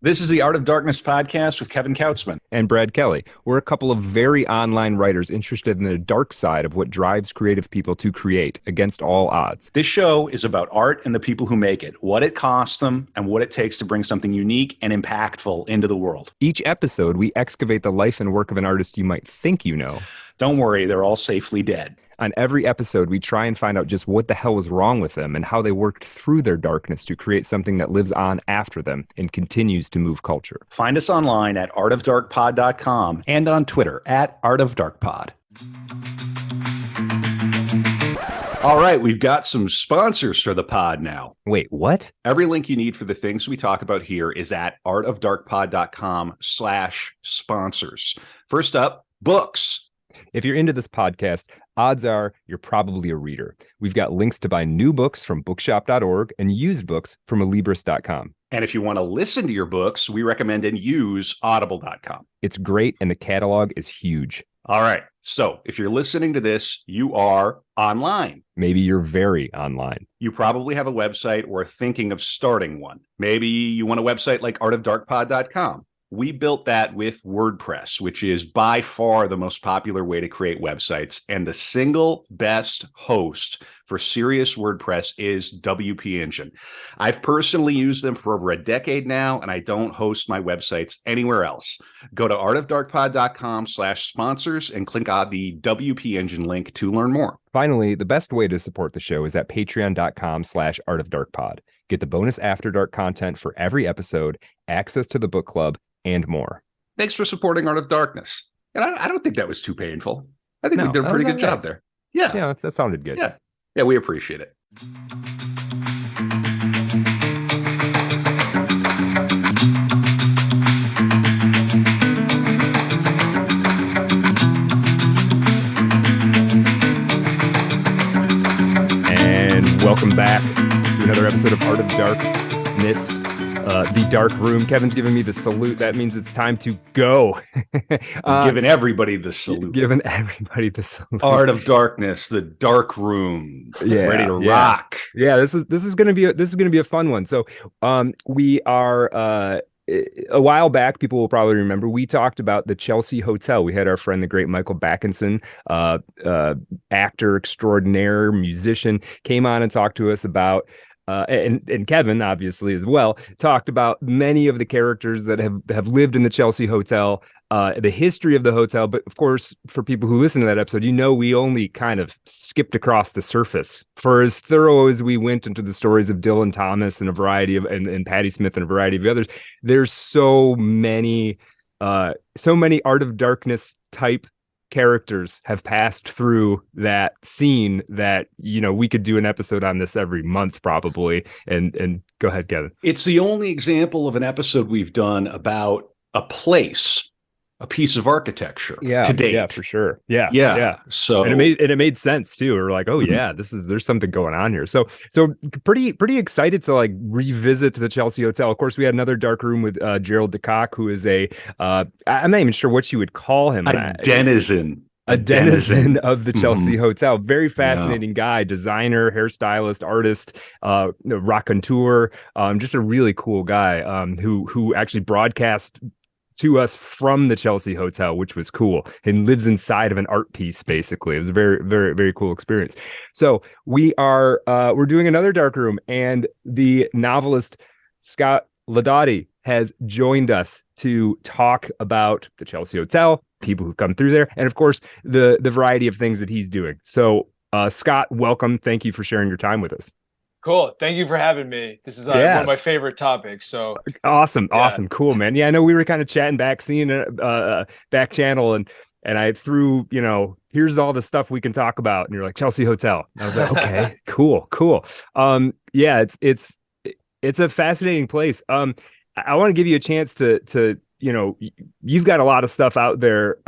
This is the Art of Darkness podcast with Kevin Kautzman. And Brad Kelly. We're a couple of very online writers interested in the dark side of what drives creative people to create against all odds. This show is about art and the people who make it, what it costs them, and what it takes to bring something unique and impactful into the world. Each episode, we excavate the life and work of an artist you might think you know. Don't worry, they're all safely dead. On every episode, we try and find out just what the hell was wrong with them and how they worked through their darkness to create something that lives on after them and continues to move culture. Find us online at artofdarkpod.com and on Twitter at artofdarkpod. All right, we've got some sponsors for the pod now. Wait, what? Every link you need for the things we talk about here is at artofdarkpod.com/sponsors. First up, books. If you're into this podcast, odds are you're probably a reader. We've got links to buy new books from bookshop.org and used books from alibris.com. And if you want to listen to your books, we recommend and use audible.com. It's great, and the catalog is huge. All right. So if you're listening to this, you are online. Maybe you're very online. You probably have a website or are thinking of starting one. Maybe you want a website like artofdarkpod.com. We built that with WordPress, which is by far the most popular way to create websites. And the single best host for serious WordPress is WP Engine. I've personally used them for over a decade now, and I don't host my websites anywhere else. Go to artofdarkpod.com/sponsors and click on the WP Engine link to learn more. Finally, the best way to support the show is at patreon.com/artofdarkpod. Get the bonus After Dark content for every episode, access to the book club, and more. Thanks for supporting Art of Darkness. And I don't think that was too painful. I think we did a pretty good job there. Yeah, that sounded good. Yeah, we appreciate it. And welcome back to another episode of Art of Darkness. The dark room. Kevin's giving me the salute. That means it's time to go. Giving everybody the salute. Giving everybody the salute. Art of Darkness, the dark room. Ready to rock. Yeah, this is gonna be a fun one. So we are a while back, people will probably remember, we talked about the Chelsea Hotel. We had our friend, the great Michael Backinson, actor extraordinaire, musician, came on and talked to us about and Kevin, obviously, as well, talked about many of the characters that have lived in the Chelsea Hotel, the history of the hotel. But of course, for people who listen to that episode, we only kind of skipped across the surface. For as thorough as we went into the stories of Dylan Thomas and a variety of and Patti Smith and a variety of others, there's so many Art of Darkness type characters have passed through that scene that we could do an episode on this every month probably. And go ahead, Kevin. It's the only example of an episode we've done about a place, a piece of architecture to date. Yeah, for sure. Yeah. So and it made sense too. We're like, oh yeah, there's something going on here. So pretty excited to like revisit the Chelsea Hotel. Of course, we had another dark room with Gerald DeCock, who is I'm not even sure what you would call him. A denizen of the Chelsea Hotel. Very fascinating guy, designer, hairstylist, artist, raconteur, just a really cool guy who actually broadcast to us from the Chelsea Hotel, which was cool, and lives inside of an art piece. Basically, it was a very, very, very cool experience. So we're doing another dark room, and the novelist Scott Laudati has joined us to talk about the Chelsea Hotel, people who've come through there, and of course the variety of things that he's doing. So Scott, welcome. Thank you for sharing your time with us. Cool. Thank you for having me. This is one of my favorite topics. So awesome. Cool, man. Yeah, I know we were kind of chatting back, seeing back channel, and I threw, here's all the stuff we can talk about, and you're like, Chelsea Hotel. And I was like, okay, cool. Yeah, it's a fascinating place. I want to give you a chance to you've got a lot of stuff out there.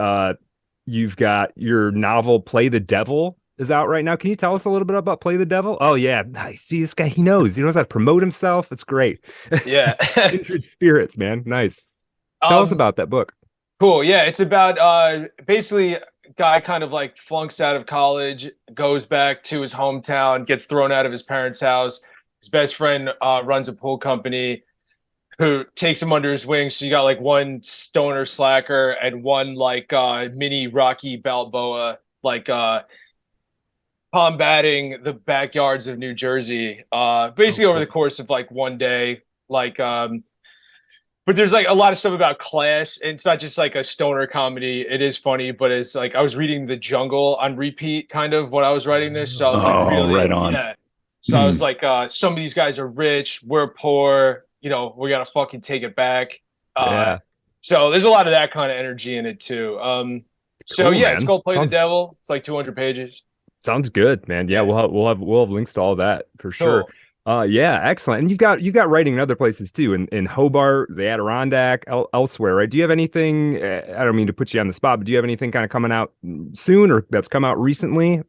You've got your novel Play the Devil is out right now. Can you tell us a little bit about Play the Devil? Oh yeah, nice. See, this guy, he knows how to promote himself. It's great. Yeah. Kindred spirits, man. Nice. Tell us about that book. Cool. Yeah, it's about basically a guy kind of like flunks out of college, goes back to his hometown, gets thrown out of his parents' house. His best friend runs a pool company who takes him under his wing. So you got like one stoner slacker and one like mini Rocky Balboa, like combating the backyards of New Jersey. Basically over the course of like one day, like but there's like a lot of stuff about class, and it's not just like a stoner comedy. It is funny, but it's like I was reading The Jungle on repeat kind of when I was writing this. So I was like, really, right on. yeah. So I was like, some of these guys are rich, we're poor, you know, we gotta fucking take it back. Yeah. So there's a lot of that kind of energy in it too. So Cool, yeah, man. it's called Play Sounds- the Devil. It's like 200 pages. Sounds good, man. Yeah, we'll have links to all that for sure. Cool. Yeah, excellent. And you've got writing in other places too, in Hobart, the Adirondack, elsewhere, right? Do you have anything? I don't mean to put you on the spot, but do you have anything kind of coming out soon or that's come out recently?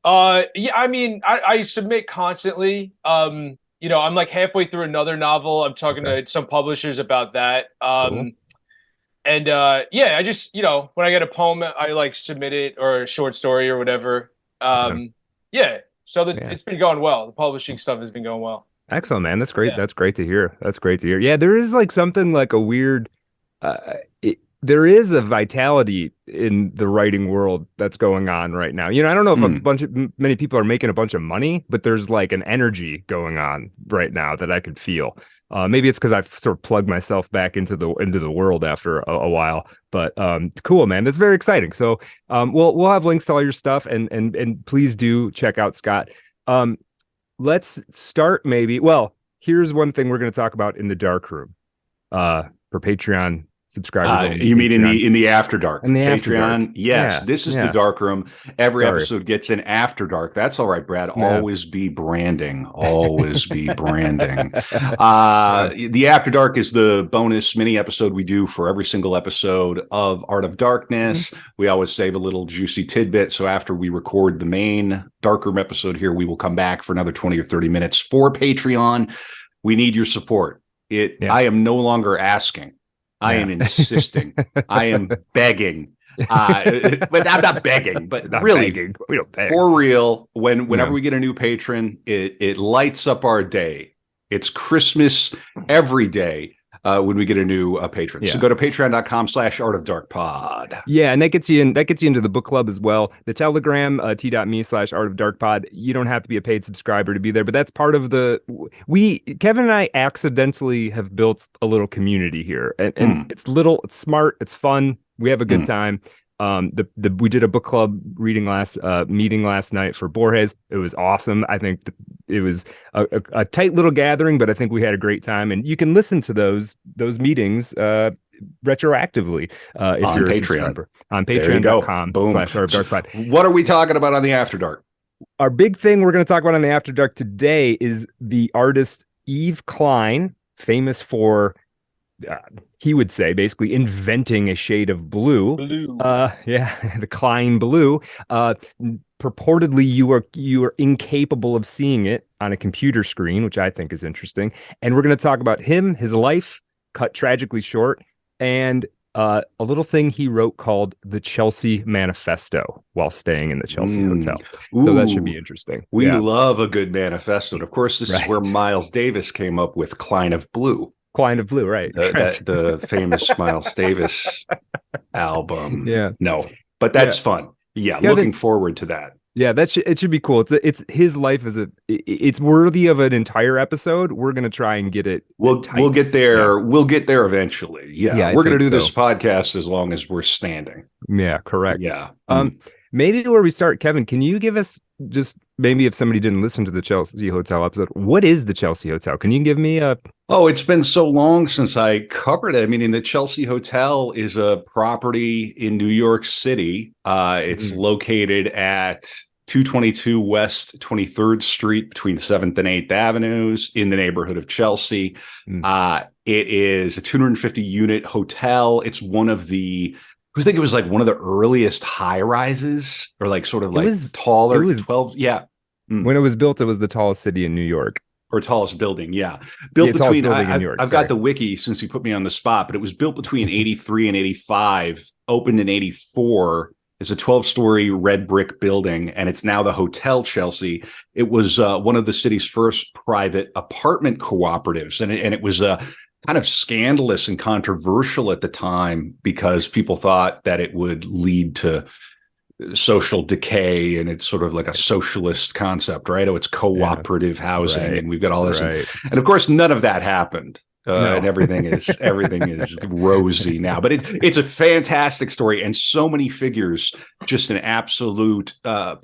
Yeah, I mean, I submit constantly. You know, I'm like halfway through another novel. I'm talking to some publishers about that. Cool. And yeah, I just, you know, when I get a poem, I like submit it, or a short story or whatever. Yeah. So it's been going well. The publishing stuff has been going well. Excellent, man. That's great. Yeah. That's great to hear. That's great to hear. Yeah, there is like something like a weird there is a vitality in the writing world that's going on right now. You know, I don't know if many people are making a bunch of money, but there's like an energy going on right now that I could feel. Maybe it's because I've sort of plugged myself back into the world after a while. But cool, man. That's very exciting. So we'll have links to all your stuff, and please do check out Scott. Let's start maybe. Well, here's one thing we're going to talk about in the dark room for Patreon subscribers. You mean in the After Dark? In the Patreon? After Dark. Yes, Yeah, this is the dark room. Every Sorry. episode gets an After Dark. That's all right, Brad. Yeah. Always be branding. Always be branding. The After Dark is the bonus mini episode we do for every single episode of Art of Darkness. We always save a little juicy tidbit. So after we record the main dark room episode here, we will come back for another 20 or 30 minutes for Patreon. We need your support. I am no longer asking. I am insisting. I am begging. But I'm not begging, but Not really, begging. We don't beg. for real, whenever we get a new patron, it lights up our day. It's Christmas every day when we get a new patron. So go to patreon.com/artofdarkpod. Yeah, and that gets you into the book club as well. The Telegram, t.me/artofdarkpod. You don't have to be a paid subscriber to be there, but that's part of Kevin and I accidentally have built a little community here. And it's smart, it's fun. We have a good time. We did a book club meeting last night for Borges. It was awesome. I think it was a tight little gathering, but I think we had a great time. And you can listen to those meetings retroactively if on you're Patreon. a subscriber on patreon.com/artofdarkpod. What are we talking about on the After Dark? Our big thing we're going to talk about on the After Dark today is the artist Yves Klein, famous for he would say basically inventing a shade of blue. The Klein blue. Purportedly you are incapable of seeing it on a computer screen, which I think is interesting. And we're going to talk about him, his life cut tragically short, and a little thing he wrote called the Chelsea Manifesto while staying in the Chelsea Hotel. So that should be interesting. We love a good manifesto. And of course, this is where Miles Davis came up with Klein of Blue. Klein of Blue, right? The famous Miles Davis album. Yeah. No, but that's fun. Yeah, looking forward to that. Yeah, it should be cool. It's his life it's worthy of an entire episode. We're gonna try and get it. We'll get there. Yeah. We'll get there eventually. Yeah, we're gonna do this podcast as long as we're standing. Yeah, correct. Yeah. Maybe where we start, Kevin, can you give us just maybe if somebody didn't listen to the Chelsea Hotel episode, what is the Chelsea Hotel? Can you give me a... Oh, it's been so long since I covered it. I mean, the Chelsea Hotel is a property in New York City. It's located at 222 West 23rd Street between 7th and 8th Avenues in the neighborhood of Chelsea. It is a 250 unit hotel. It's one of the... I think it was like one of the earliest high rises, or like sort of like taller. It was 12. Yeah. When it was built, it was the tallest city in New York. Or tallest building. Yeah. Built between, in New York. I've got the wiki since you put me on the spot, but it was built between 83 and 85, opened in 84. It's a 12-story red brick building, and it's now the Hotel Chelsea. It was one of the city's first private apartment cooperatives, and it was kind of scandalous and controversial at the time because people thought that it would lead to social decay, and it's sort of like a socialist concept, right? Oh, it's cooperative housing, Right. and we've got all this, Right. and of course, none of that happened. No. And everything is rosy now, but it's a fantastic story, and so many figures, just an absolute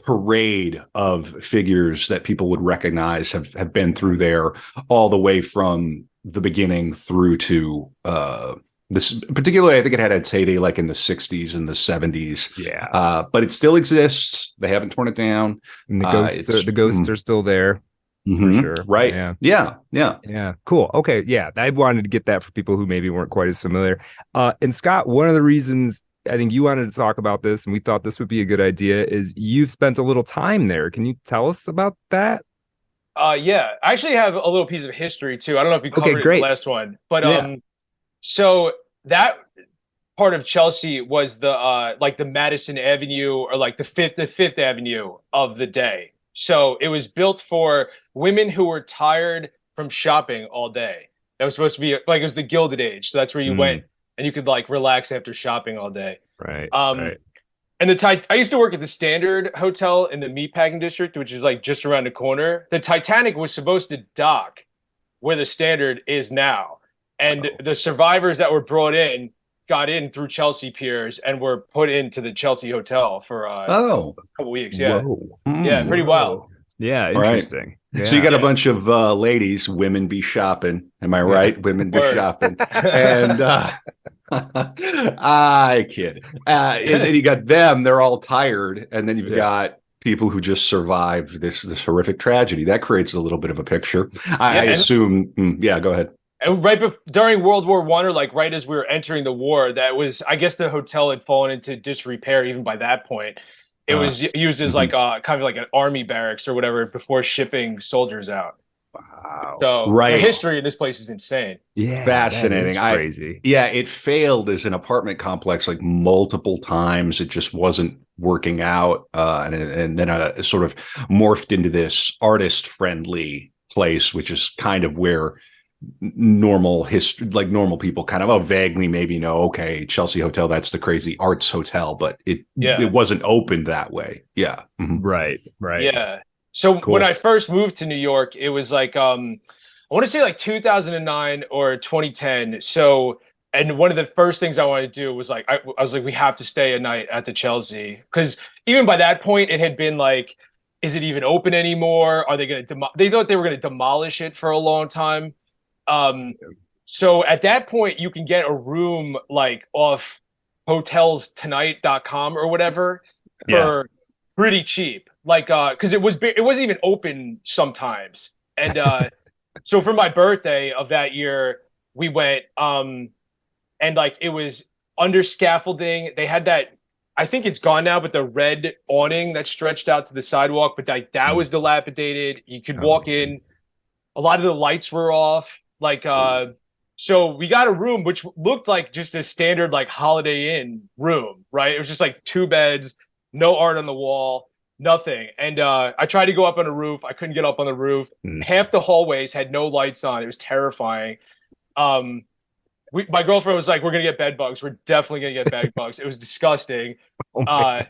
parade of figures that people would recognize have been through there, all the way from the beginning through to this. Particularly, I think it had its heyday like in the 60s and the 70s. Yeah. But it still exists. They haven't torn it down. And the ghosts are still there. For sure. Right. Yeah. Cool. Okay. Yeah. I wanted to get that for people who maybe weren't quite as familiar. And Scott, one of the reasons I think you wanted to talk about this, and we thought this would be a good idea, is you've spent a little time there. Can you tell us about that? Yeah, I actually have a little piece of history too. I don't know if we covered it in the last one, but so that part of Chelsea was the like the Madison Avenue, or like the Fifth Avenue of the day. So it was built for women who were tired from shopping all day. That was supposed to be like, it was the Gilded Age. So that's where you went and you could like relax after shopping all day. Right. And I used to work at the Standard Hotel in the Meatpacking District, which is like just around the corner. The Titanic was supposed to dock where the Standard is now. And the survivors that were brought in got in through Chelsea piers and were put into the Chelsea Hotel for a couple weeks. Yeah. Yeah, pretty wild. Yeah, interesting. Right. Yeah. So you got a bunch of ladies, women be shopping. Am I right? Women be shopping. And I kid. And then you got them, they're all tired. And then you've got people who just survived this horrific tragedy. That creates a little bit of a picture. I assume. Go ahead. And during World War I, or like right as we were entering the war, that was, I guess the hotel had fallen into disrepair even by that point. It was used as like kind of like an army barracks or whatever before shipping soldiers out. Wow. So the history in this place is insane. Yeah. Fascinating. Crazy. It failed as an apartment complex like multiple times. It just wasn't working out. And then it sort of morphed into this artist-friendly place, which is kind of where normal people kind of vaguely maybe know, okay, Chelsea Hotel, that's the crazy arts hotel, but it wasn't opened that way. Right So when I first moved to New York, it was like I want to say like 2009 or 2010. So, and one of the first things I wanted to do was like I was like, we have to stay a night at the Chelsea, because even by that point it had been like, is it even open anymore? Are they going to they thought they were going to demolish it for a long time. So at that point you can get a room like off hotelstonight.com or whatever for pretty cheap. Like, cause it wasn't even open sometimes. And, so for my birthday of that year, we went, and like, it was under scaffolding. They had that, I think it's gone now, but the red awning that stretched out to the sidewalk, but like that was dilapidated. You could walk in, a lot of the lights were off. Like, so we got a room which looked like just a standard like Holiday Inn room, right? It was just like 2 beds, no art on the wall, nothing. And I tried to go up on the roof. I couldn't get up on the roof. Half the hallways had no lights on. It was terrifying. My girlfriend was like, we're going to get bed bugs. We're definitely going to get bed bugs. It was disgusting. But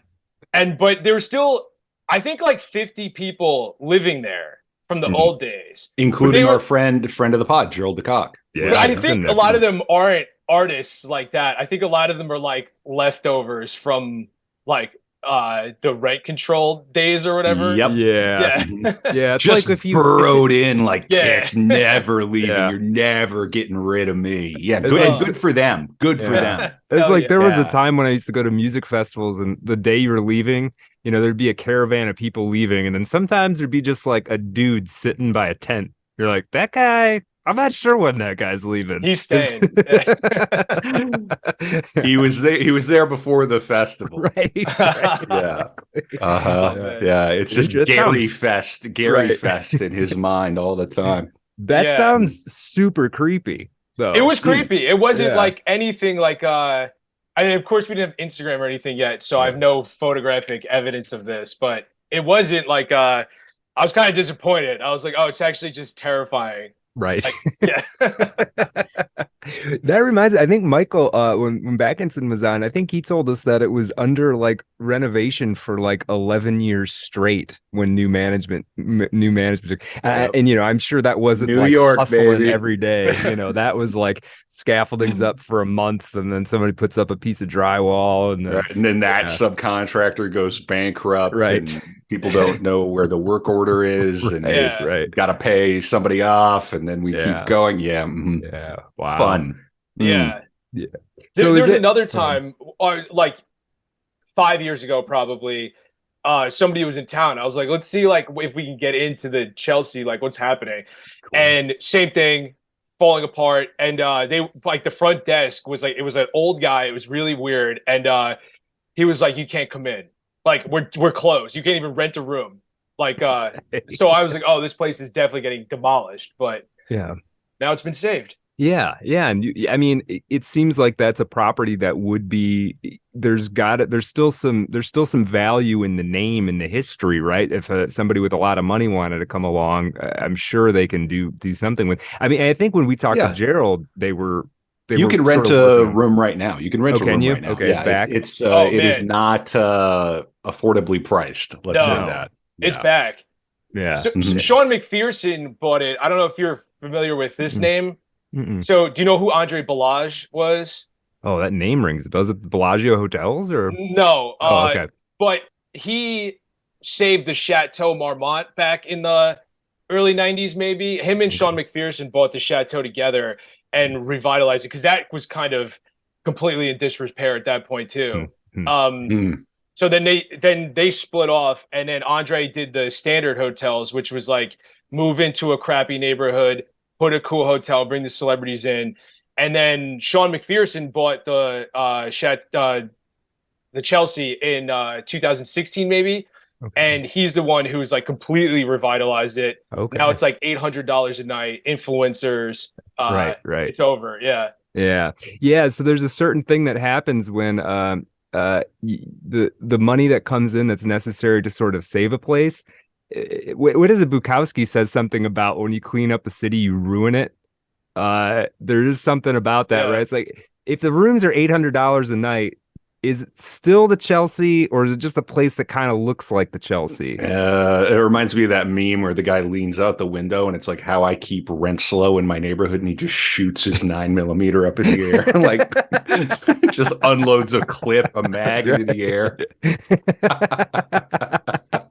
there were still, I think like 50 people living there from the old days, including our friend of the pod, Gerald DeCock. But I think a lot of them aren't artists like that. I think a lot of them are like leftovers from like the rent control days or whatever. Yeah. It's just like if you burrowed in like it's never leaving. You're never getting rid of me. Good for them. Good for them. It's like there was a time when I used to go to music festivals, and the day you were leaving, you know, there'd be a caravan of people leaving, and then sometimes there'd be just like a dude sitting by a tent. You're like, that guy, I'm not sure when that guy's leaving. He's staying. He was there before the festival. Right. Yeah. It's just Gary Fest in his mind all the time. That sounds super creepy, though. It was creepy. It wasn't like anything like I mean, of course we didn't have Instagram or anything yet, so I have no photographic evidence of this, but it wasn't like I was kind of disappointed. I was like, oh, it's actually just terrifying. Right. Like, yeah. That reminds me, I think Michael, when Backinson was on, I think he told us that it was under like renovation for like 11 years straight when new management took, Yep. and I'm sure that wasn't New like York, hustling baby. every day. That was like scaffolding's up for a month, and then somebody puts up a piece of drywall, and then Right. And then that yeah, subcontractor goes bankrupt, right, and people don't know where the work order is, and right, they Yeah. right, got to pay somebody off, and then we keep yeah, going. Yeah. yeah, wow, Fun. Yeah. yeah. There, So is there's it? another time, like 5 years ago, probably. Somebody was in town. I was like, let's see, like, if we can get into the Chelsea, like, what's happening. Cool. And same thing, falling apart. And they like the front desk was like, it was an old guy. It was really weird. And he was like, you can't come in. Like, we're closed. You can't even rent a room. Like, so I was like, oh, this place is definitely getting demolished. But Yeah. now it's been saved. Yeah, yeah, and I mean, it seems like that's a property that would be there's still some value in the name and the history, right? If somebody with a lot of money wanted to come along, I'm sure they can do something with. I mean, I think when we talked to Yeah. Gerald, they You were can sort rent of a working on. room right now. You can rent Oh, a can room you? right now. Okay, it's Yeah, back. it is Man. not affordably priced. Let's say No, that. it's Yeah. back. Yeah. So Mhm. Sean McPherson bought it. I don't know if you're familiar with this Mm-mm. name. Mm-mm. So do you know who Andre Balazs was? Oh, that name rings a bell. Is it the Bellagio hotels or? No. Oh, okay. But he saved the Chateau Marmont back in the early 90s, maybe. Him and Sean McPherson bought the Chateau together and revitalized it because that was kind of completely in disrepair at that point too. Mm-hmm. Mm. So then they split off, and then Andre did the standard hotels, which was like move into a crappy neighborhood, put a cool hotel, bring the celebrities in, and then Sean McPherson bought the Chelsea in 2016 maybe, Okay. and he's the one who's like completely revitalized it. Okay. Now it's like $800 a night, influencers. Right. It's over. Yeah. Yeah. Yeah. So there's a certain thing that happens when the money that comes in that's necessary to sort of save a place. What is it? Bukowski says something about when you clean up a city, you ruin it. There is something about that, Yeah. right? It's like if the rooms are $800 a night, is it still the Chelsea, or is it just a place that kind of looks like the Chelsea? It reminds me of that meme where the guy leans out the window and it's like how I keep rent slow in my neighborhood, and he just shoots his 9mm up in the air, like just unloads a clip, a mag into the air.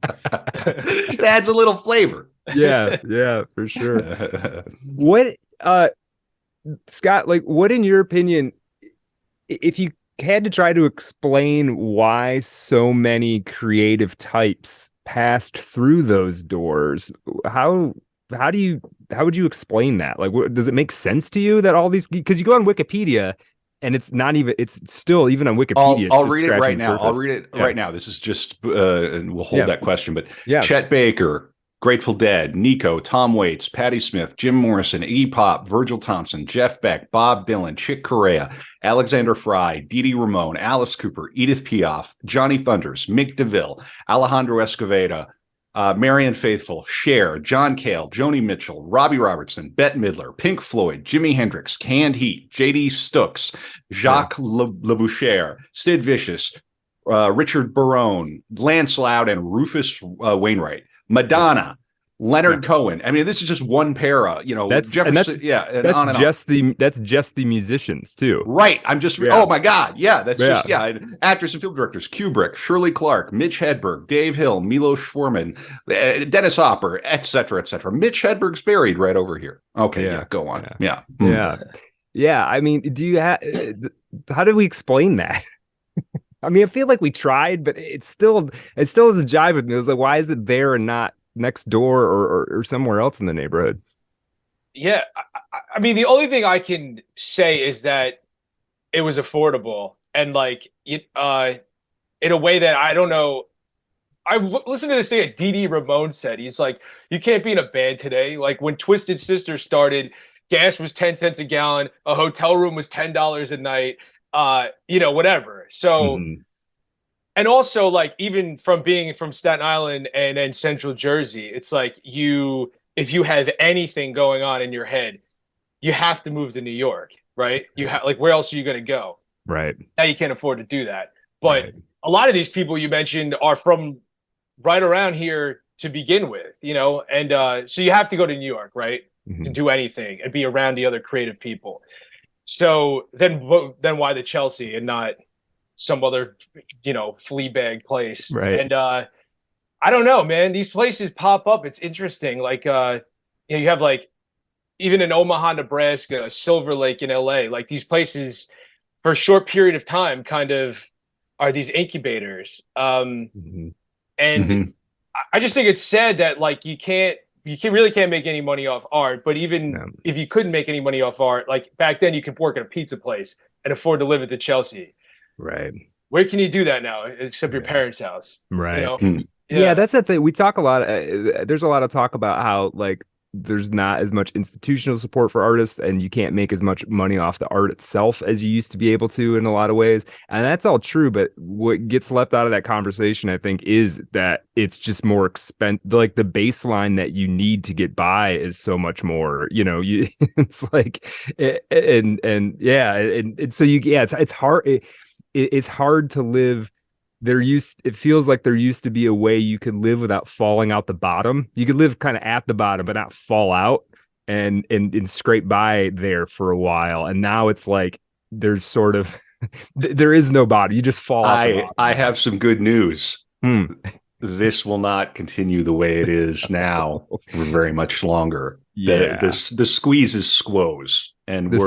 It adds a little flavor. Yeah, yeah, for sure. What, Scott, like, what in your opinion, if you had to try to explain why so many creative types passed through those doors, how would you explain that? Like, does it make sense to you that all these, because you go on Wikipedia and it's still even on Wikipedia. I'll it's read it scratching right the now. I'll surface. read it Yeah. right now. This is just, and we'll hold Yeah. that question. But Yeah. Chet Baker, Grateful Dead, Nico, Tom Waits, Patti Smith, Jim Morrison, Iggy Pop, Virgil Thompson, Jeff Beck, Bob Dylan, Chick Corea, Alexander Fry, Dee Dee Ramone, Alice Cooper, Edith Piaf, Johnny Thunders, Mick DeVille, Alejandro Escovedo, Marianne Faithfull, Cher, John Cale, Joni Mitchell, Robbie Robertson, Bette Midler, Pink Floyd, Jimi Hendrix, Canned Heat, J.D. Stooks, Jacques Labouchere, Sid Vicious, Richard Barone, Lance Loud, and Rufus Wainwright, Madonna, Leonard Cohen. I mean, this is just one para, Jefferson, and on and on. That's just the musicians too. Right. I'm just, Yeah. oh my God. Yeah. That's Yeah. just, yeah. Actors and film directors, Kubrick, Shirley Clark, Mitch Hedberg, Dave Hill, Milos Forman, Dennis Hopper, et cetera, et cetera. Mitch Hedberg's buried right over here. Okay. Yeah. Go on. Yeah. Yeah. Yeah. I mean, how do we explain that? I mean, I feel like we tried, but it still doesn't jive with me. It was like, why is it there and not next door or somewhere else in the neighborhood? Yeah. I mean, the only thing I can say is that it was affordable and like it, in a way that I don't know. I listened to this thing that Dee Dee Ramone said. He's like, you can't be in a band today. Like when Twisted Sister started, gas was 10 cents a gallon. A hotel room was $10 a night. Whatever. So, and also like even from being from Staten Island and then Central Jersey, it's like if you have anything going on in your head, you have to move to New York, right? You have like, where else are you going to go? Right. Now you can't afford to do that. But Right. a lot of these people you mentioned are from right around here to begin with, and so you have to go to New York, right, to Mhm. do anything and be around the other creative people. So then why the Chelsea and not some other, flea bag place? Right. And I don't know, man. These places pop up. It's interesting. Like you have like even in Omaha, Nebraska, Silver Lake in LA, like these places for a short period of time kind of are these incubators. Mhm. And Mhm. I just think it's sad that like really can't make any money off art. But even Yeah. if you couldn't make any money off art, like back then you could work at a pizza place and afford to live at the Chelsea. Right. Where can you do that now except your Yeah. parents' house? Right. Hmm. Yeah, that's the thing. We talk a lot. There's a lot of talk about how like there's not as much institutional support for artists, and you can't make as much money off the art itself as you used to be able to in a lot of ways. And that's all true. But what gets left out of that conversation, I think, is that it's just more expensive. Like the baseline that you need to get by is so much more. It's like, and yeah, and so it's hard. It's hard to live. It feels like there used to be a way you could live without falling out the bottom. You could live kind of at the bottom but not fall out and scrape by there for a while. And now it's like there's sort of there is no bottom. You just fall out the bottom. I have some good news. Hmm. This will not continue the way it is now for very much longer. Yeah. The squeeze is squoze, and This-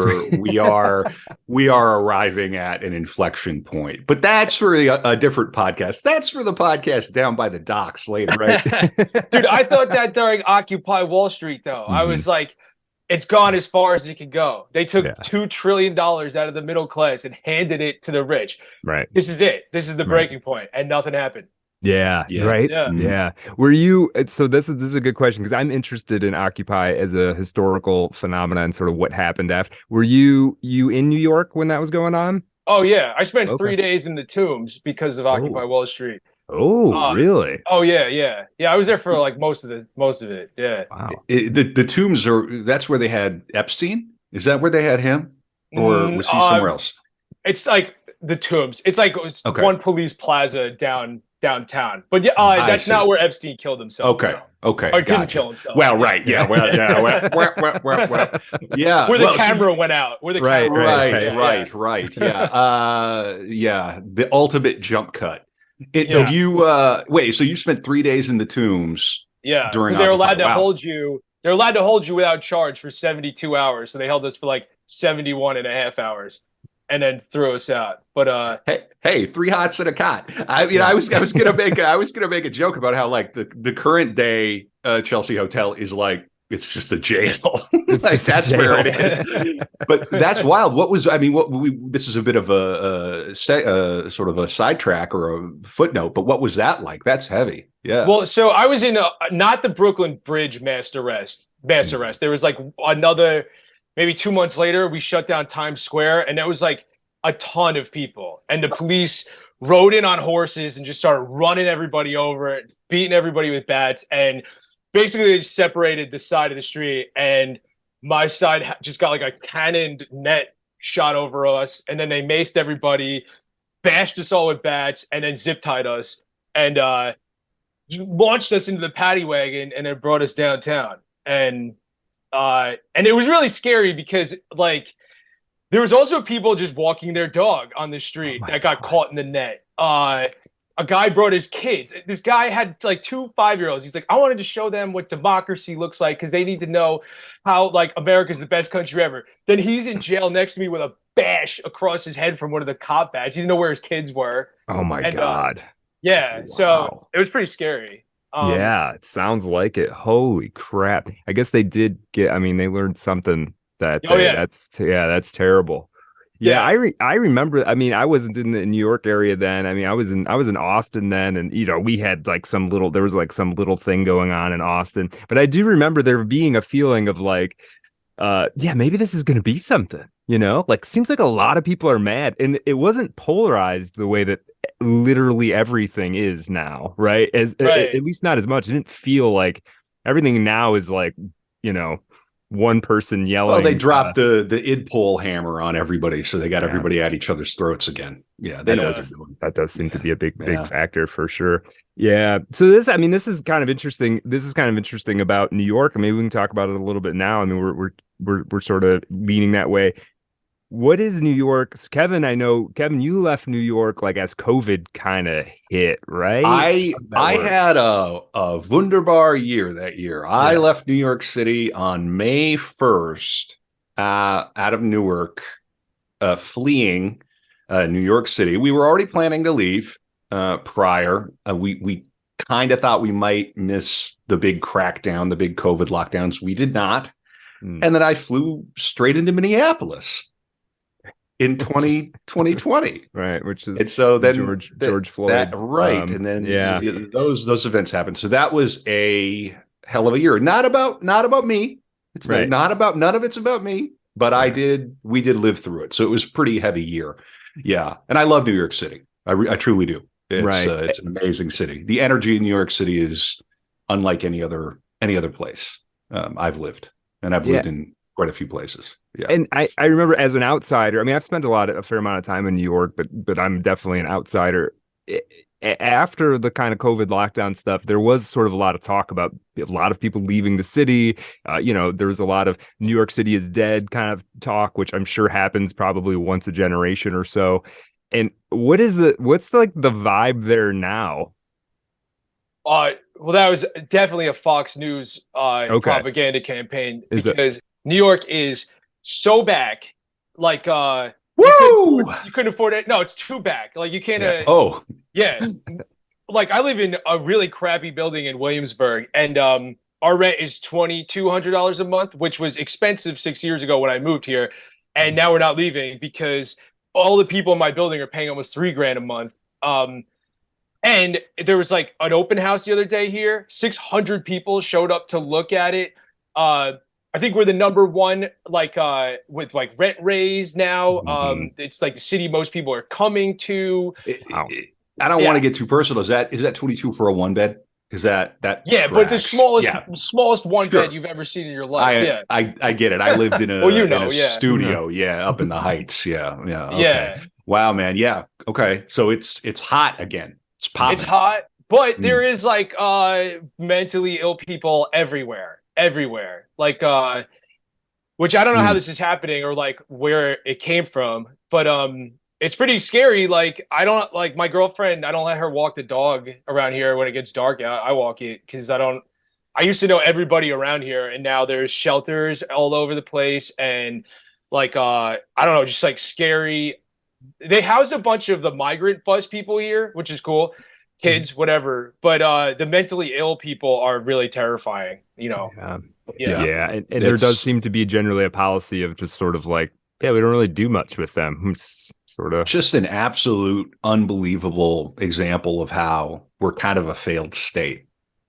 we are arriving at an inflection point. But that's for a different podcast. That's for the podcast down by the docks later, right? Dude, I thought that during Occupy Wall Street, though. I was like, it's gone as far as it can go. They took $2 trillion out of the middle class and handed it to the rich. Right. This is it. This is the breaking point, and nothing happened. Yeah, Yeah. right. Yeah. Yeah. Were you so this is a good question because I'm interested in Occupy as a historical phenomenon, sort of what happened after. Were you in New York when that was going on? Oh yeah. I spent Okay. 3 days in the Tombs because of Occupy Wall Street. Oh, really? Oh yeah. I was there for like most of it. Yeah. Wow. The Tombs that's where they had Epstein. Is that where they had him, or was he somewhere else? It's like the Tombs. It's like one police plaza downtown. But yeah, that's not where Epstein killed himself. Okay. No. Okay. Or didn't kill himself. Well, right. Yeah. Well, yeah. Yeah. Where the camera went out. Where the camera Right. Yeah. The ultimate jump cut. Have you wait, so you spent 3 days in the Tombs? Yeah. During they're allowed to Wow. hold you. They're allowed to hold you without charge for 72 hours. So they held us for like 71 and a half hours. And then threw us out. But hey, 3 hots and a cot. I was gonna make a joke about how like the current day Chelsea Hotel is like it's just a jail. That's where it is. But that's wild. This is a bit of a sort of a sidetrack or a footnote. But what was that like? That's heavy. Yeah. Well, so I was in not the Brooklyn Bridge mass arrest. There was like another. Maybe 2 months later, we shut down Times Square, and there was like a ton of people. And the police rode in on horses and just started running everybody over, beating everybody with bats. And basically, they just separated the side of the street. And my side just got like a cannoned net shot over us. And then they maced everybody, bashed us all with bats, and then zip tied us and launched us into the paddy wagon and then brought us downtown. And it was really scary because like there was also people just walking their dog on the street that got caught in the net. A guy brought his kids. This guy had like 2 5-year-olds. He's like, I wanted to show them what democracy looks like because they need to know how like America's the best country ever. Then he's in jail next to me with a bash across his head from one of the cop badges. He didn't know where his kids were. Oh my God. Yeah. Wow. So it was pretty scary. Yeah, it sounds like it. Holy crap. I guess they did they learned something that that's terrible. Yeah, I remember. I wasn't in the New York area then. I was in Austin then, and we had like some little thing going on in Austin. But I do remember there being a feeling of like, maybe this is gonna be something, like seems like a lot of people are mad, and it wasn't polarized the way that literally everything is now, right? At least not as much. It didn't feel like Everything now is like, one person yelling. Well, they dropped the id pole hammer on everybody, so they got everybody at each other's throats again. Yeah, they know what they're doing. That does seem to be a big factor for sure. Yeah. So this is kind of interesting. This is kind of interesting about New York. Maybe we can talk about it a little bit now. I mean, we're sort of leaning that way. What is New York? So Kevin, I know, Kevin, you left New York like as COVID kind of hit, right? I had a wunderbar year that year. I left New York City on May 1st out of Newark, fleeing New York City. We were already planning to leave prior. We kind of thought we might miss the big crackdown, the big COVID lockdowns. We did not. And then I flew straight into Minneapolis in 2020, right? Which is, and so then George Floyd, and then those events happened. So that was a hell of a year. Not about me. It's not about, none of it's about me. But we did live through it. So it was a pretty heavy year. Yeah, and I love New York City. I truly do. It's an amazing city. The energy in New York City is unlike any other place I've lived, and I've lived in quite a few places. Yeah. And I remember as an outsider, I mean, I've spent a fair amount of time in New York, but I'm definitely an outsider. After the kind of COVID lockdown stuff, there was sort of a lot of talk about a lot of people leaving the city. There was a lot of New York City is dead kind of talk, which I'm sure happens probably once a generation or so. And what's the vibe there now? Well, that was definitely a Fox News propaganda campaign, because New York is so back, like you couldn't afford it. No, it's too back. Like you can't. Like I live in a really crappy building in Williamsburg, and our rent is $2,200 a month, which was expensive 6 years ago when I moved here, and now we're not leaving because all the people in my building are paying almost $3,000 a month. And there was like an open house the other day here. 600 people showed up to look at it. I think we're the number one, with like rent raise now. It's like the city most people are coming to. I don't want to get too personal. Is that 22 for a one bed? Is that but the smallest one bed you've ever seen in your life. I get it. I lived in a studio, up in the Heights. Okay. Wow, man. Yeah. Okay. So it's hot again. It's popping. It's hot, but there is like mentally ill people everywhere. Like which I don't know how this is happening or like where it came from, but it's pretty scary. Like I don't like my girlfriend, I don't let her walk the dog around here when it gets dark out. I walk it because I used to know everybody around here, and now there's shelters all over the place, and like I don't know, just like scary. They housed a bunch of the migrant bus people here, which is cool. Kids, whatever. But the mentally ill people are really terrifying, And there does seem to be generally a policy of just sort of like, we don't really do much with them. It's sort of just an absolute unbelievable example of how we're kind of a failed state.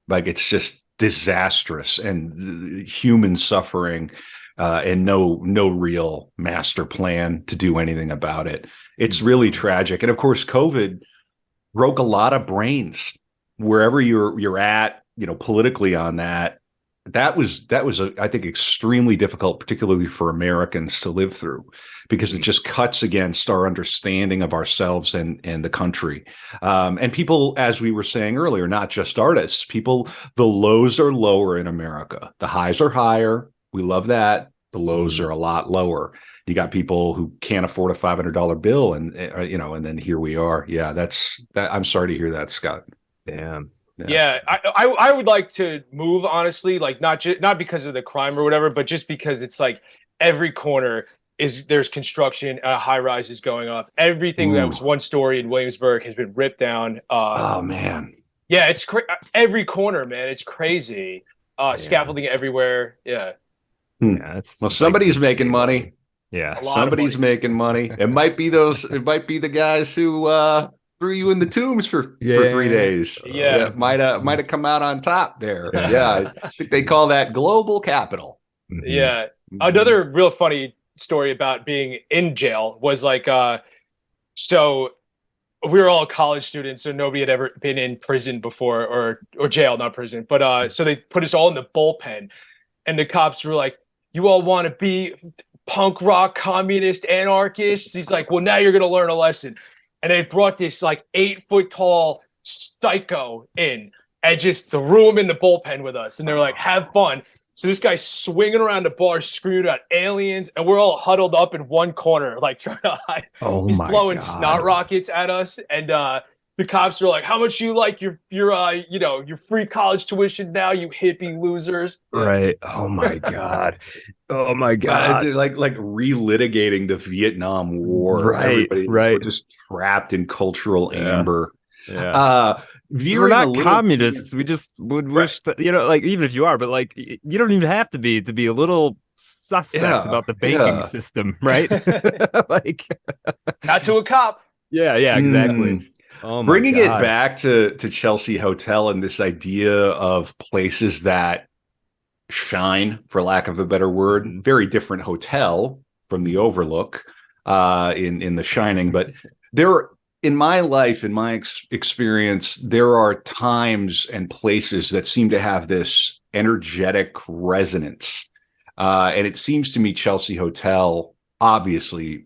Like it's just disastrous and human suffering. And no real master plan to do anything about it. It's really tragic. And of course, COVID broke a lot of brains wherever you're at, politically on that. That was I think extremely difficult, particularly for Americans to live through, because it just cuts against our understanding of ourselves and the country. And people, as we were saying earlier, not just artists, people, the lows are lower in America. The highs are higher. We love that. The lows are a lot lower. You got people who can't afford a $500 bill, and and then here we are. Yeah, that's that. I'm sorry to hear that, Scott. Damn. Yeah, I would like to move, honestly, like not because of the crime or whatever, but just because it's like every corner there's construction, high rises going up. Everything that was one story in Williamsburg has been ripped down. Oh man. Yeah, it's every corner, man. It's crazy. Scaffolding everywhere. Yeah. Well, somebody's making money. Yeah, somebody's making money. It might be the guys who threw you in the tombs for 3 days. Yeah, might have come out on top there. Yeah, I think they call that global capital. Yeah. Another real funny story about being in jail was like, so we were all college students, so nobody had ever been in prison before, or jail, not prison. But so they put us all in the bullpen, and the cops were like, "You all want to be punk rock, communist, anarchists?" He's like, "Well, now you're gonna learn a lesson." And they brought this like 8 foot tall psycho in and just threw him in the bullpen with us. And they were like, "Have fun." So this guy's swinging around the bar, screaming about aliens, and we're all huddled up in one corner, like trying to hide. Oh He's my blowing God. snot rockets at us, and the cops were like, "How much you like your your free college tuition now, you hippie losers?" Right. Oh my God. Oh my God. They're like relitigating the Vietnam War. Right, Everybody right. we're just trapped in cultural amber. Yeah. We're Veering a not little communists. We just would wish that, like, even if you are, but like, you don't even have to be a little suspect about the banking system, right? Like, Not to a cop. yeah, exactly. Oh my Bringing it God. back to Chelsea Hotel and this idea of places that shine, for lack of a better word. Very different hotel from the Overlook in The Shining, but there, in my life, in my experience, there are times and places that seem to have this energetic resonance, and it seems to me Chelsea Hotel obviously,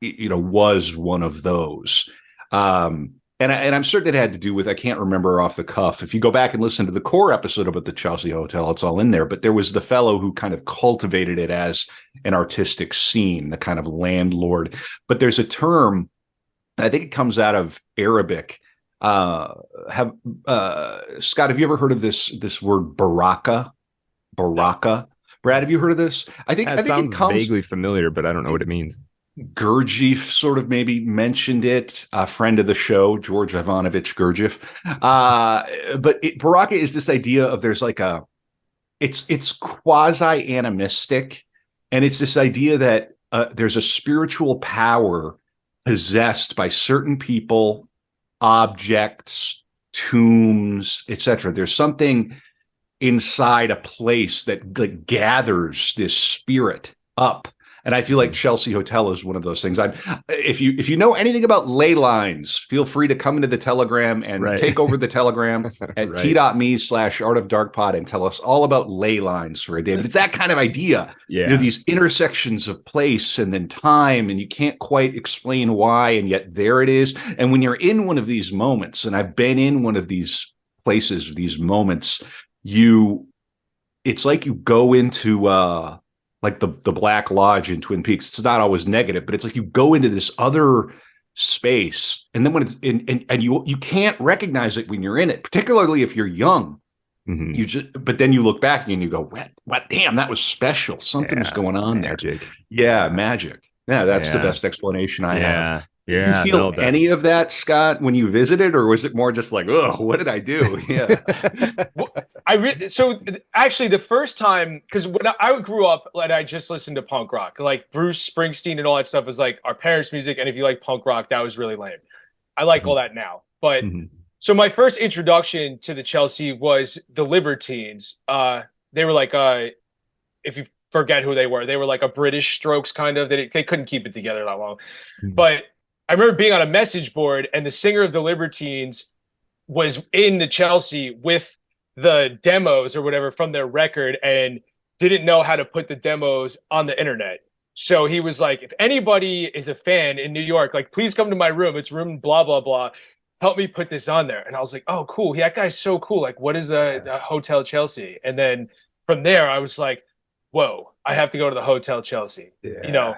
was one of those. And I'm certain it had to do with, I can't remember off the cuff. If you go back and listen to the core episode about the Chelsea Hotel, it's all in there. But there was the fellow who kind of cultivated it as an artistic scene, the kind of landlord. But there's a term, and I think it comes out of Arabic. Scott, have you ever heard of this word baraka? Baraka. Brad, have you heard of this? I think sounds it comes vaguely familiar, but I don't know what it means. Gurdjieff sort of maybe mentioned it, a friend of the show, George Ivanovich Gurdjieff. But Baraka is this idea of there's like it's quasi animistic, and it's this idea that there's a spiritual power possessed by certain people, objects, tombs, etc. There's something inside a place that like gathers this spirit up. And I feel like Chelsea Hotel is one of those things. If you know anything about ley lines, feel free to come into the Telegram and take over the Telegram at t.me/artofdarkpod and tell us all about ley lines for a day. But it's that kind of idea. Yeah. These intersections of place and then time, and you can't quite explain why, and yet there it is. And when you're in one of these moments, and I've been in one of these places, these moments, it's like you go into like the Black Lodge in Twin Peaks. It's not always negative, but it's like you go into this other space, and then when it's in, and you can't recognize it when you're in it, particularly if you're young. But then you look back and you go, what? Damn, that was special. Something was going on magic. there. Yeah, magic. Yeah, that's the best explanation I have. Yeah. You feel any of that, Scott, when you visited, or was it more just like, oh, what did I do? Yeah. So actually, the first time, because when I grew up, and I just listened to punk rock, like Bruce Springsteen and all that stuff was like our parents' music, and if you like punk rock, that was really lame. I like all that now, but so my first introduction to the Chelsea was the Libertines. They were like, if you forget who they were like a British Strokes kind of. They couldn't keep it together that long, but I remember being on a message board, and the singer of the Libertines was in the Chelsea with the demos or whatever from their record, and didn't know how to put the demos on the internet. So he was like, if anybody is a fan in New York, like, please come to my room. It's room blah, blah, blah. Help me put this on there. And I was like, oh, cool. That guy's so cool. Like, what is the Hotel Chelsea? And then from there, I was like, whoa, I have to go to the Hotel Chelsea. Yeah.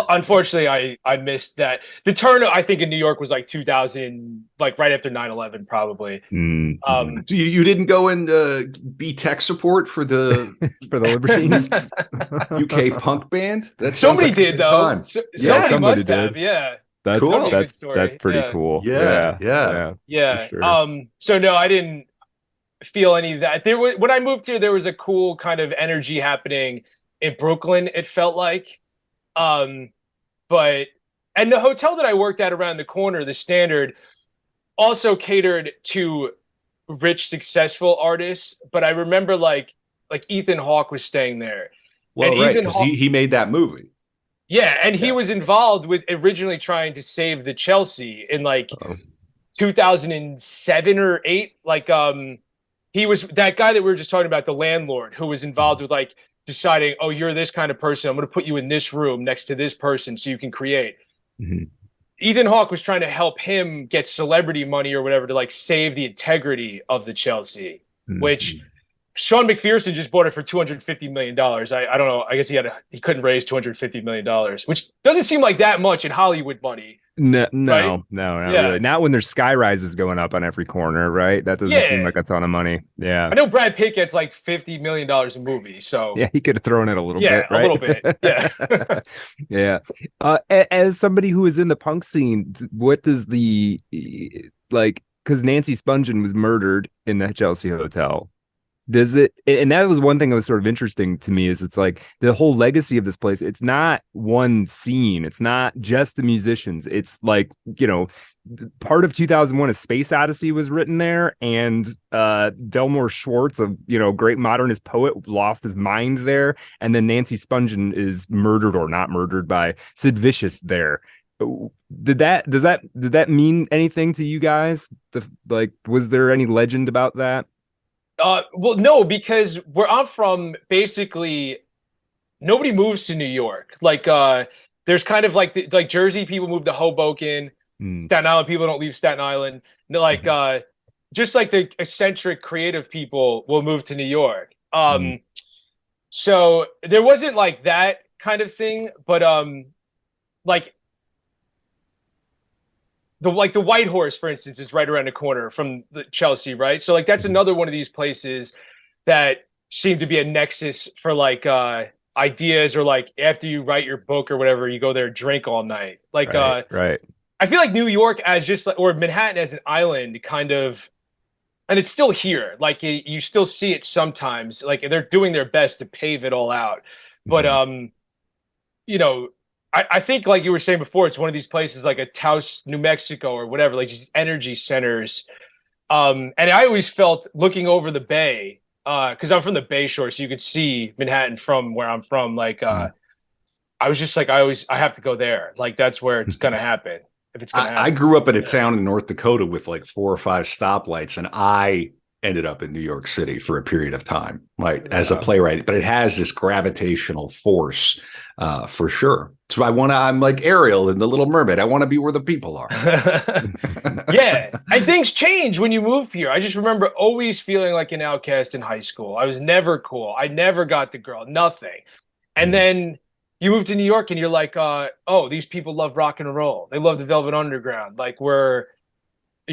Unfortunately, I missed that. The turn, I think, in New York was like 2000, like right after 9/11, probably. So you didn't go and be tech support for the Libertines UK punk band? Somebody did, though. Somebody must have. Yeah. That's cool. That's pretty cool. Yeah. Sure. So no, I didn't feel any of that. When I moved here, there was a cool kind of energy happening in Brooklyn, it felt like. And the hotel that I worked at around the corner, the Standard, also catered to rich, successful artists. But I remember like Ethan Hawke was staying there. Well, right, because he made that movie. Yeah, and he Yeah. was involved with originally trying to save the Chelsea in like Oh. 2007 or 8. Like he was that guy that we were just talking about, the landlord who was involved with like deciding, oh, you're this kind of person, I'm going to put you in this room next to this person so you can create. Mhm. Ethan Hawke was trying to help him get celebrity money or whatever to like save the integrity of the Chelsea, which Mhm. Sean McPherson just bought it for $250 million. I don't know. I guess he couldn't raise $250 million, which doesn't seem like that much in Hollywood money, No, right? not Yeah. really. Not when there's sky rises going up on every corner, right? That doesn't seem Yeah. like a ton of money. Yeah. I know Brad Pitt gets like $50 million a movie. So Yeah, he could have thrown it a little yeah, bit, a right? little bit. Yeah. Yeah. As somebody who is in the punk scene, what does the like? Because Nancy Spungen was murdered in the Chelsea Hotel. Does it? And that was one thing that was sort of interesting to me. Is it's like the whole legacy of this place. It's not one scene. It's not just the musicians. It's like, part of 2001: A Space Odyssey was written there, and Delmore Schwartz, a great modernist poet, lost his mind there, and then Nancy Spungen is murdered or not murdered by Sid Vicious there. Did that mean anything to you guys? Was there any legend about that? Well, no, because where I'm from, basically nobody moves to New York. Like, there's kind of like Jersey people move to Hoboken, Mm. Staten Island people don't leave Staten Island. Like, just like the eccentric creative people will move to New York. So there wasn't like that kind of thing, but like the White Horse, for instance, is right around the corner from the Chelsea, right? So like that's another one of these places that seem to be a nexus for like ideas, or like after you write your book or whatever, you go there drink all night. Like Right. I feel like New York as just like, or Manhattan as an island kind of, and it's still here. Like you still see it sometimes. Like they're doing their best to pave it all out. But you know, I think like you were saying before, it's one of these places like a Taos, New Mexico or whatever, like these energy centers. And I always felt looking over the bay, because I'm from the Bay Shore, so you could see Manhattan from where I'm from. Like I was just like, I have to go there. Like that's where it's gonna happen. If it's gonna happen. I grew up in a town in North Dakota with like 4 or 5 stoplights, and I ended up in New York City for a period of time, right, as a playwright. But it has this gravitational force, for sure. So I'm like Ariel in The Little Mermaid. I want to be where the people are. Yeah, and things change when you move here. I just remember always feeling like an outcast in high school. I was never cool. I never got the girl, nothing. And then you move to New York and you're like, oh, these people love rock and roll. They love the Velvet Underground. Like you're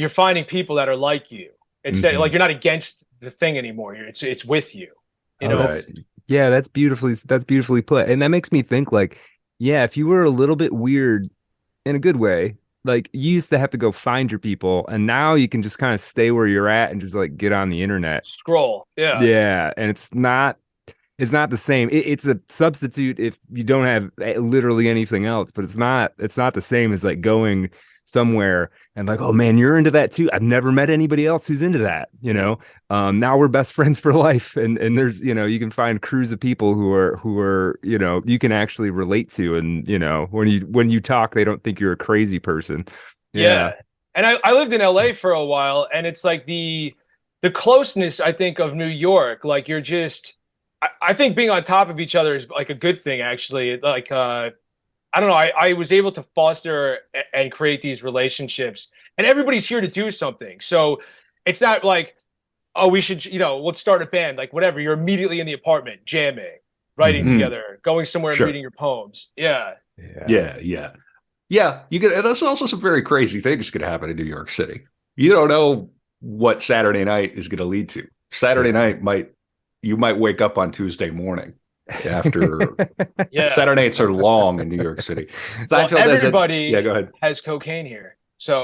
finding people that are like you. Instead, like you're not against the thing anymore. It's with you. You know. That's beautifully put. And that makes me think like, yeah, if you were a little bit weird in a good way, like you used to have to go find your people, and now you can just kind of stay where you're at and just like get on the internet. Scroll. Yeah. Yeah. And it's not the same. It's a substitute if you don't have literally anything else, but it's not the same as like going somewhere and like, oh man, you're into that too. I've never met anybody else who's into that, now we're best friends for life. And there's, you can find crews of people who are, you can actually relate to. And, when you talk, they don't think you're a crazy person. Yeah. And I lived in LA for a while, and it's like the closeness, I think, of New York. Like you're just, I think being on top of each other is like a good thing, actually. Like, I don't know. I was able to foster and create these relationships, and everybody's here to do something. So it's not like, oh, we should, let's start a band, like whatever. You're immediately in the apartment, jamming, writing together, going somewhere and reading your poems. Yeah. Yeah. You get, and there's also some very crazy things going to happen in New York City. You don't know what Saturday night is going to lead to. Saturday night you might wake up on Tuesday morning. After Saturday nights are long in New York City. Seinfeld everybody go ahead. has cocaine here. So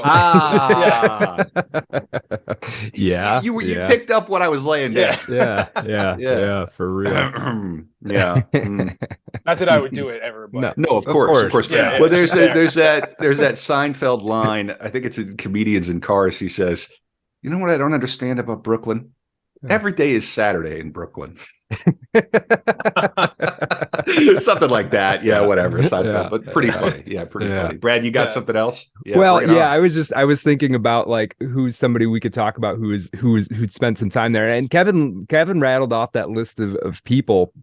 you picked up what I was laying down. Yeah, for real. Not that I would do it ever, but no, of course. Yeah, well, there's that Seinfeld line. I think it's in Comedians in Cars. He says, "You know what I don't understand about Brooklyn? Every day is Saturday in Brooklyn. Something like that. Yeah, whatever. Seinfeld, but pretty funny. Yeah, pretty funny. Brad, you got something else? Yeah, well, yeah, I was thinking about like who's somebody we could talk about who'd spent some time there. And Kevin rattled off that list of people.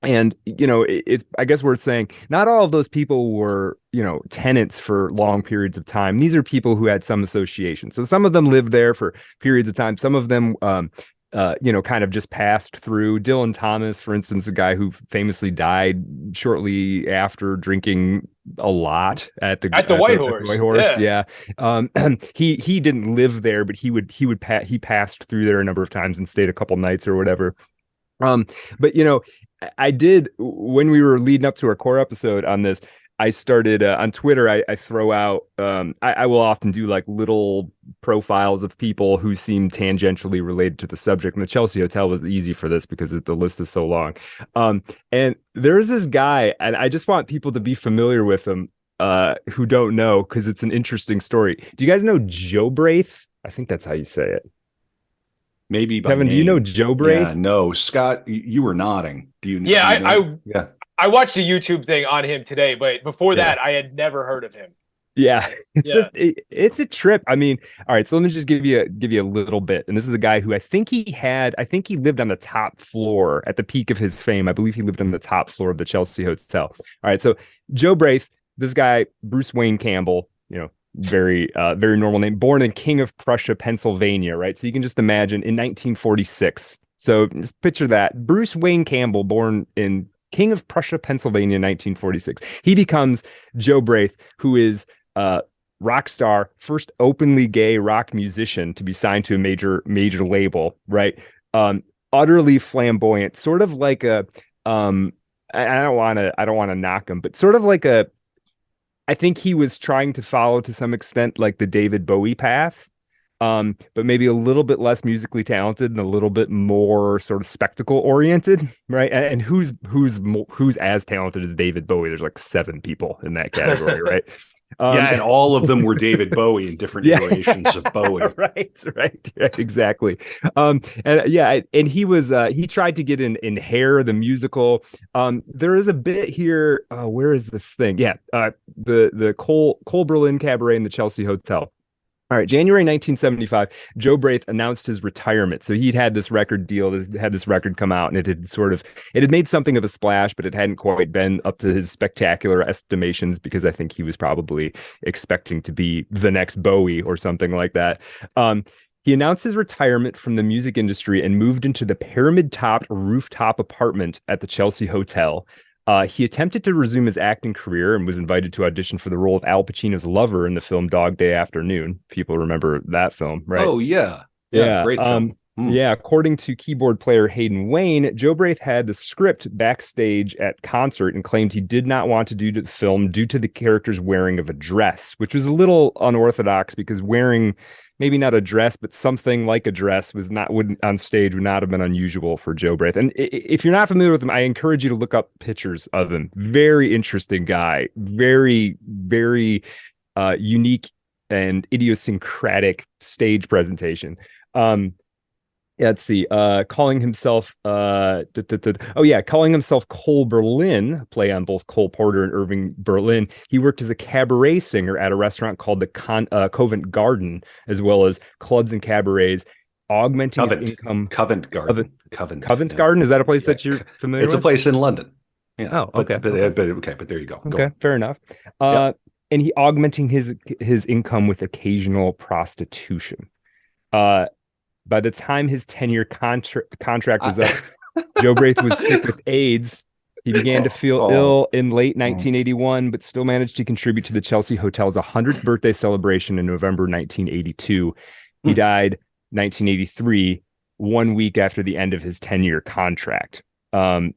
And, you know, it's, I guess worth saying, not all of those people were, you know, tenants for long periods of time. These are people who had some association. So some of them lived there for periods of time. Some of them, you know, kind of just passed through. Dylan Thomas, for instance, a guy who famously died shortly after drinking a lot at the White Horse. Yeah. He didn't live there, but he passed through there a number of times and stayed a couple nights or whatever. But you know, I did, when we were leading up to our core episode on this, I started on Twitter. I throw out, I will often do like little profiles of people who seem tangentially related to the subject. And the Chelsea Hotel was easy for this because the list is so long. And there's this guy, and I just want people to be familiar with him who don't know, because it's an interesting story. Do you guys know Joe Braith? I think that's how you say it. Maybe Kevin, do you know Joe Braith? Yeah, no. Scott, you were nodding. Do you? Yeah, do you know? I watched a YouTube thing on him today, but before that, I had never heard of him. Yeah, it's a trip. I mean, all right. So let me just give you a little bit. And this is a guy who I think he lived on the top floor at the peak of his fame. I believe he lived on the top floor of the Chelsea Hotel. All right. So Joe Braith, this guy, Bruce Wayne Campbell, you know, very normal name, born in King of Prussia, Pennsylvania, right? So you can just imagine in 1946. So just picture that. Bruce Wayne Campbell, born in King of Prussia, Pennsylvania, 1946. He becomes Joe Braith, who is rock star, first openly gay rock musician to be signed to a major label, right? Utterly flamboyant, sort of like a I don't want to knock him, but sort of like I think he was trying to follow to some extent like the David Bowie path, but maybe a little bit less musically talented and a little bit more sort of spectacle oriented, right? And who's as talented as David Bowie? There's like 7 people in that category, right? And all of them were David Bowie in different iterations of Bowie. right, exactly. And he tried to get in Hair, the musical. There is a bit here. Where is this thing? Yeah, the Cole Berlin Cabaret in the Chelsea Hotel. All right, January 1975, Joe Braith announced his retirement. So he'd had this record deal, had this record come out, and it had made something of a splash, but it hadn't quite been up to his spectacular estimations, because I think he was probably expecting to be the next Bowie or something like that. He announced his retirement from the music industry and moved into the pyramid-topped rooftop apartment at the Chelsea Hotel. He attempted to resume his acting career and was invited to audition for the role of Al Pacino's lover in the film Dog Day Afternoon. People remember that film, right? Oh, yeah. Great film. Yeah, according to keyboard player Hayden Wayne, Joe Braith had the script backstage at concert and claimed he did not want to do the film due to the character's wearing of a dress, which was a little unorthodox, because wearing maybe not a dress, but something like a dress on stage would not have been unusual for Joe Braith. And if you're not familiar with him, I encourage you to look up pictures of him. Very interesting guy, very, very unique and idiosyncratic stage presentation. Let's see. Calling himself calling himself Cole Berlin, play on both Cole Porter and Irving Berlin. He worked as a cabaret singer at a restaurant called the Covent Garden, as well as clubs and cabarets, augmenting his income. Covent Garden. Covent Garden. Is that a place that you're familiar with? It's a place in London. Yeah. Oh, okay. But there you go. Okay, fair enough. And he augmenting his income with occasional prostitution. By the time his 10-year contract was up, Joe Braith was sick with AIDS. He began to feel ill in late 1981, but still managed to contribute to the Chelsea Hotel's 100th birthday celebration in November 1982. He died 1983, 1 week after the end of his 10-year contract. I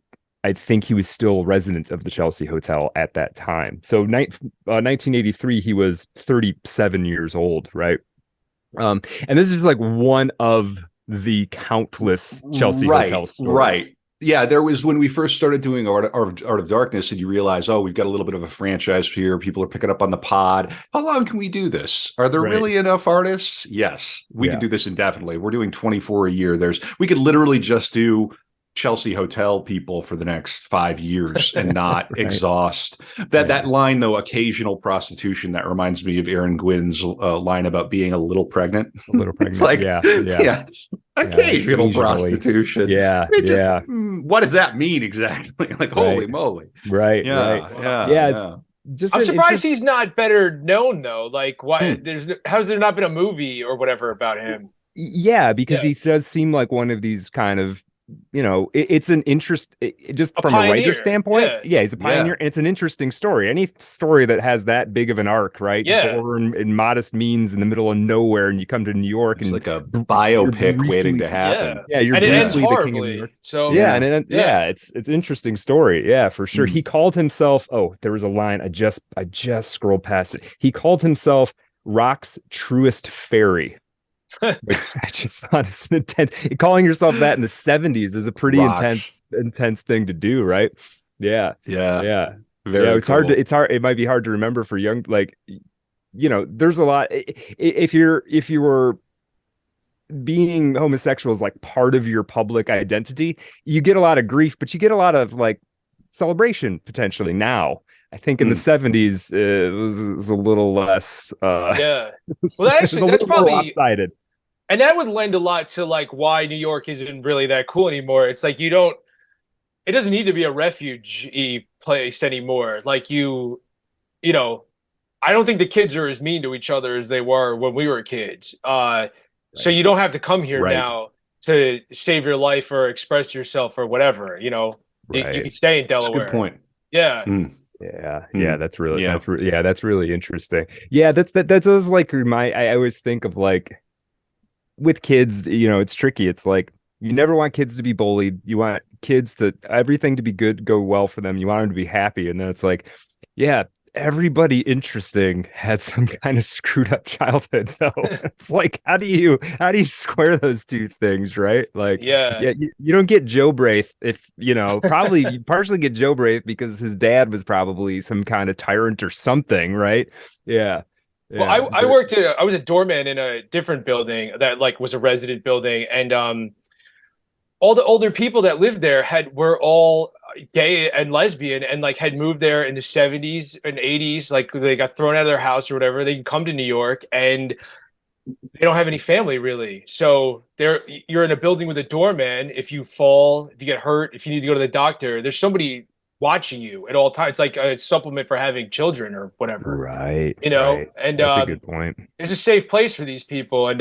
think he was still a resident of the Chelsea Hotel at that time. So 1983, he was 37 years old, right? And this is like one of the countless Chelsea Hotel stories. Right. Yeah, there was when we first started doing Art of Darkness, and you realize, oh, we've got a little bit of a franchise here. People are picking up on the pod. How long can we do this? Are there really enough artists? Yes, we can do this indefinitely. We're doing 24 a year. We could literally just do Chelsea Hotel people for the next 5 years and not exhaust that line, though. Occasional prostitution. That reminds me of Aaron Gwynn's line about being a little pregnant. A little pregnant. It's like, yeah. Occasional prostitution. What does that mean exactly? Like, holy moly. Right. I'm surprised he's not better known, though. Like, why how's there not been a movie or whatever about him? Yeah, because he does seem like one of these kind of, it's an interest, just from a writer standpoint. Yeah, he's a pioneer. And it's an interesting story. Any story that has that big of an arc, right? Or in modest means in the middle of nowhere, and you come to New York, it's and like a biopic waiting to happen. You're and it ends horribly. So it's an interesting story. Yeah, for sure. He called himself. Oh, there was a line I just scrolled past it. He called himself Rock's truest fairy. Which I just thought is an intense. Calling yourself that in the 70s is a pretty intense thing to do, right? Yeah. Very it's cool. It's hard. It might be hard to remember for young, like, there's a lot. If you were being homosexual is like part of your public identity, you get a lot of grief, but you get a lot of like celebration potentially now. I think in the 70s it was a little less. Well, actually, that's probably lopsided. And that would lend a lot to like why New York isn't really that cool anymore. It's like it doesn't need to be a refuge place anymore. Like I don't think the kids are as mean to each other as they were when we were kids. So you don't have to come here now to save your life or express yourself or whatever. You can stay in Delaware. That's a good point. Yeah. That's really interesting. That's always like I always think of like with kids, it's tricky. It's like you never want kids to be bullied. You want kids to everything to be good, go well for them. You want them to be happy. And then it's like, everybody interesting had some kind of screwed up childhood though. It's like, how do you square those two things, right? Like, you don't get Joe Braith if probably you partially get Joe Braith because his dad was probably some kind of tyrant or something, right? Well, I was a doorman in a different building that like was a resident building, and all the older people that lived there were all gay and lesbian and like had moved there in the 70s and 80s. Like they got thrown out of their house or whatever. They can come to New York and they don't have any family really. So you're in a building with a doorman. If you fall, if you get hurt, if you need to go to the doctor, there's somebody watching you at all times. It's like a supplement for having children or whatever. Right. And that's a good point. It's a safe place for these people. And,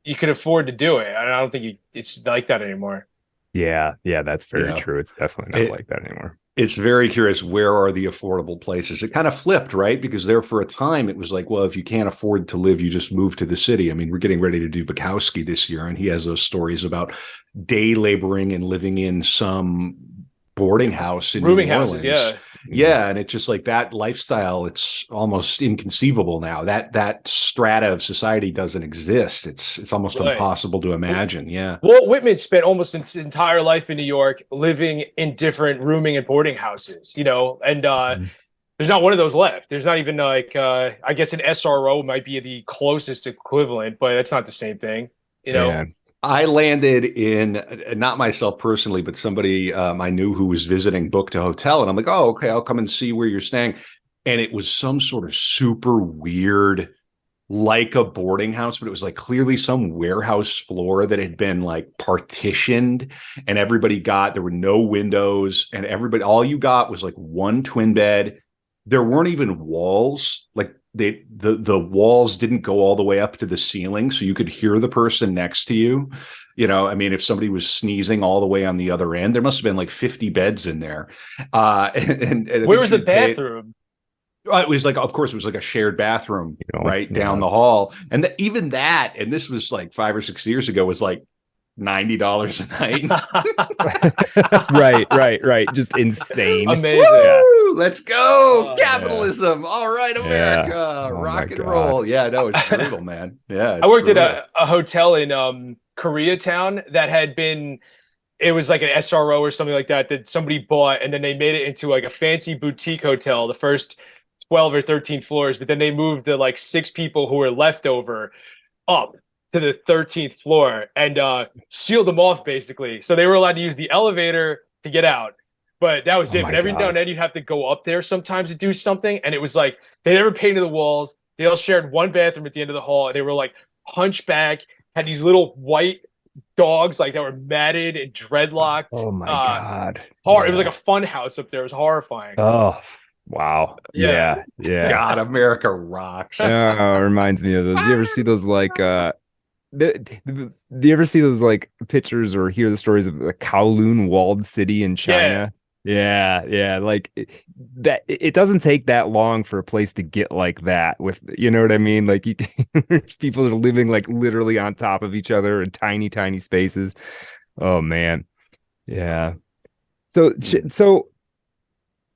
you can afford to do it. I don't think it's like that anymore. Yeah, that's very true. It's definitely not like that anymore. It's very curious. Where are the affordable places? It kind of flipped, right? Because there for a time, it was like, well, if you can't afford to live, you just move to the city. I mean, we're getting ready to do Bukowski this year, and he has those stories about day laboring and living in some boarding house in rooming New Orleans. houses, and it's just like that lifestyle. It's almost inconceivable now. That strata of society doesn't exist. It's almost impossible to imagine. Walt Whitman spent almost his entire life in New York living in different rooming and boarding houses, and there's not one of those left. There's not even like I guess an SRO might be the closest equivalent, but that's not the same thing. I landed in, not myself personally, but somebody I knew who was visiting booked a hotel. And I'm like, oh, okay, I'll come and see where you're staying. And it was some sort of super weird, like a boarding house, but it was like clearly some warehouse floor that had been like partitioned, and there were no windows, and all you got was like one twin bed. There weren't even walls. Like the walls didn't go all the way up to the ceiling, so you could hear the person next to you. I mean, if somebody was sneezing all the way on the other end, there must have been like 50 beds in there. And where was the bathroom? It was like, of course, it was like a shared bathroom down the hall. And even that, and this was like 5 or 6 years ago, was like $90 a night. Right. Just insane. Amazing. Woo, let's go. Capitalism. All right, America. Rock and roll. Yeah, no, it's brutal, man. Yeah. I worked at a hotel in Koreatown that had been it was like an SRO or something like that somebody bought, and then they made it into like a fancy boutique hotel, the first 12 or 13 floors, but then they moved the like 6 people who were left over up to the 13th floor and sealed them off basically. So they were allowed to use the elevator to get out. But that was Oh it. my But every now and God. then you'd have to go up there sometimes to do something. And it was like they never painted the walls. They all shared one bathroom at the end of the hall. And they were like hunchback, had these little white dogs like that were matted and dreadlocked. Oh my God. It was Yeah. like a fun house up there. It was horrifying. Oh, wow. Yeah. Yeah. God, America rocks. Oh, reminds me of those. You ever see those like do you ever see those like pictures or hear the stories of the Kowloon walled city in China? Yeah. Like it doesn't take that long for a place to get like that with, you know what I mean? Like people are living like literally on top of each other in tiny, tiny spaces. Oh man. Yeah. So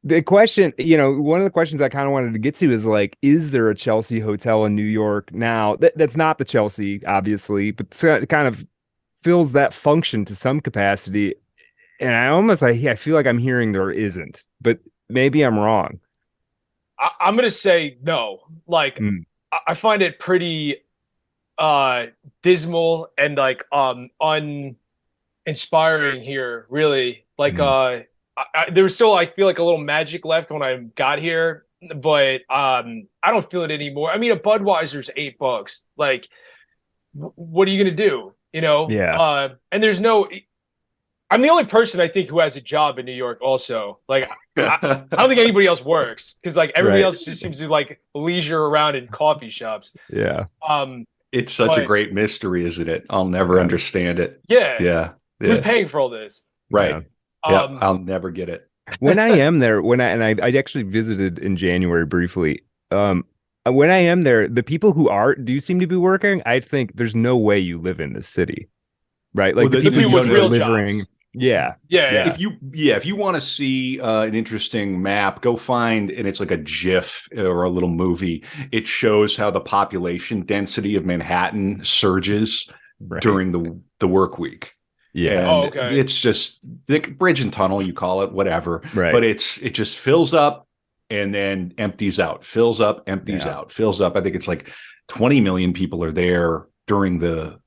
the question, one of the questions I kind of wanted to get to is like, is there a Chelsea hotel in New York now? That's not the Chelsea, obviously, but it kind of fills that function to some capacity. And I feel like I'm hearing there isn't, but maybe I'm wrong. I'm gonna say no. Like Mm, I find it pretty dismal and like uninspiring here, really. Like mm. there was still I feel like a little magic left when I got here, but I don't feel it anymore. I mean, a Budweiser's $8. Like what are you gonna do? Yeah. And there's no I'm the only person I think who has a job in New York also. Like I don't think anybody else works because like everybody Right. else just seems to like leisure around in coffee shops. Yeah. It's such a But great mystery, isn't it? I'll never Yeah. understand it. yeah, Yeah. who's Yeah. paying for all this? Right. Yeah. Yeah. I'll never get it. When I am there, I actually visited in January briefly. When I am there, the people who do seem to be working. I think there's no way you live in this city, right? Like Well, the the people people you with see real delivering. jobs. Yeah. Yeah. If you want to see an interesting map, go find, and it's like a GIF or a little movie. It shows how the population density of Manhattan surges Right. during the work week. Yeah. And Oh, okay. it's just the bridge and tunnel, you call it, whatever. Right. But it just fills up and then empties out, fills up, empties Yeah. out, fills up. I think it's like 20 million people are there during the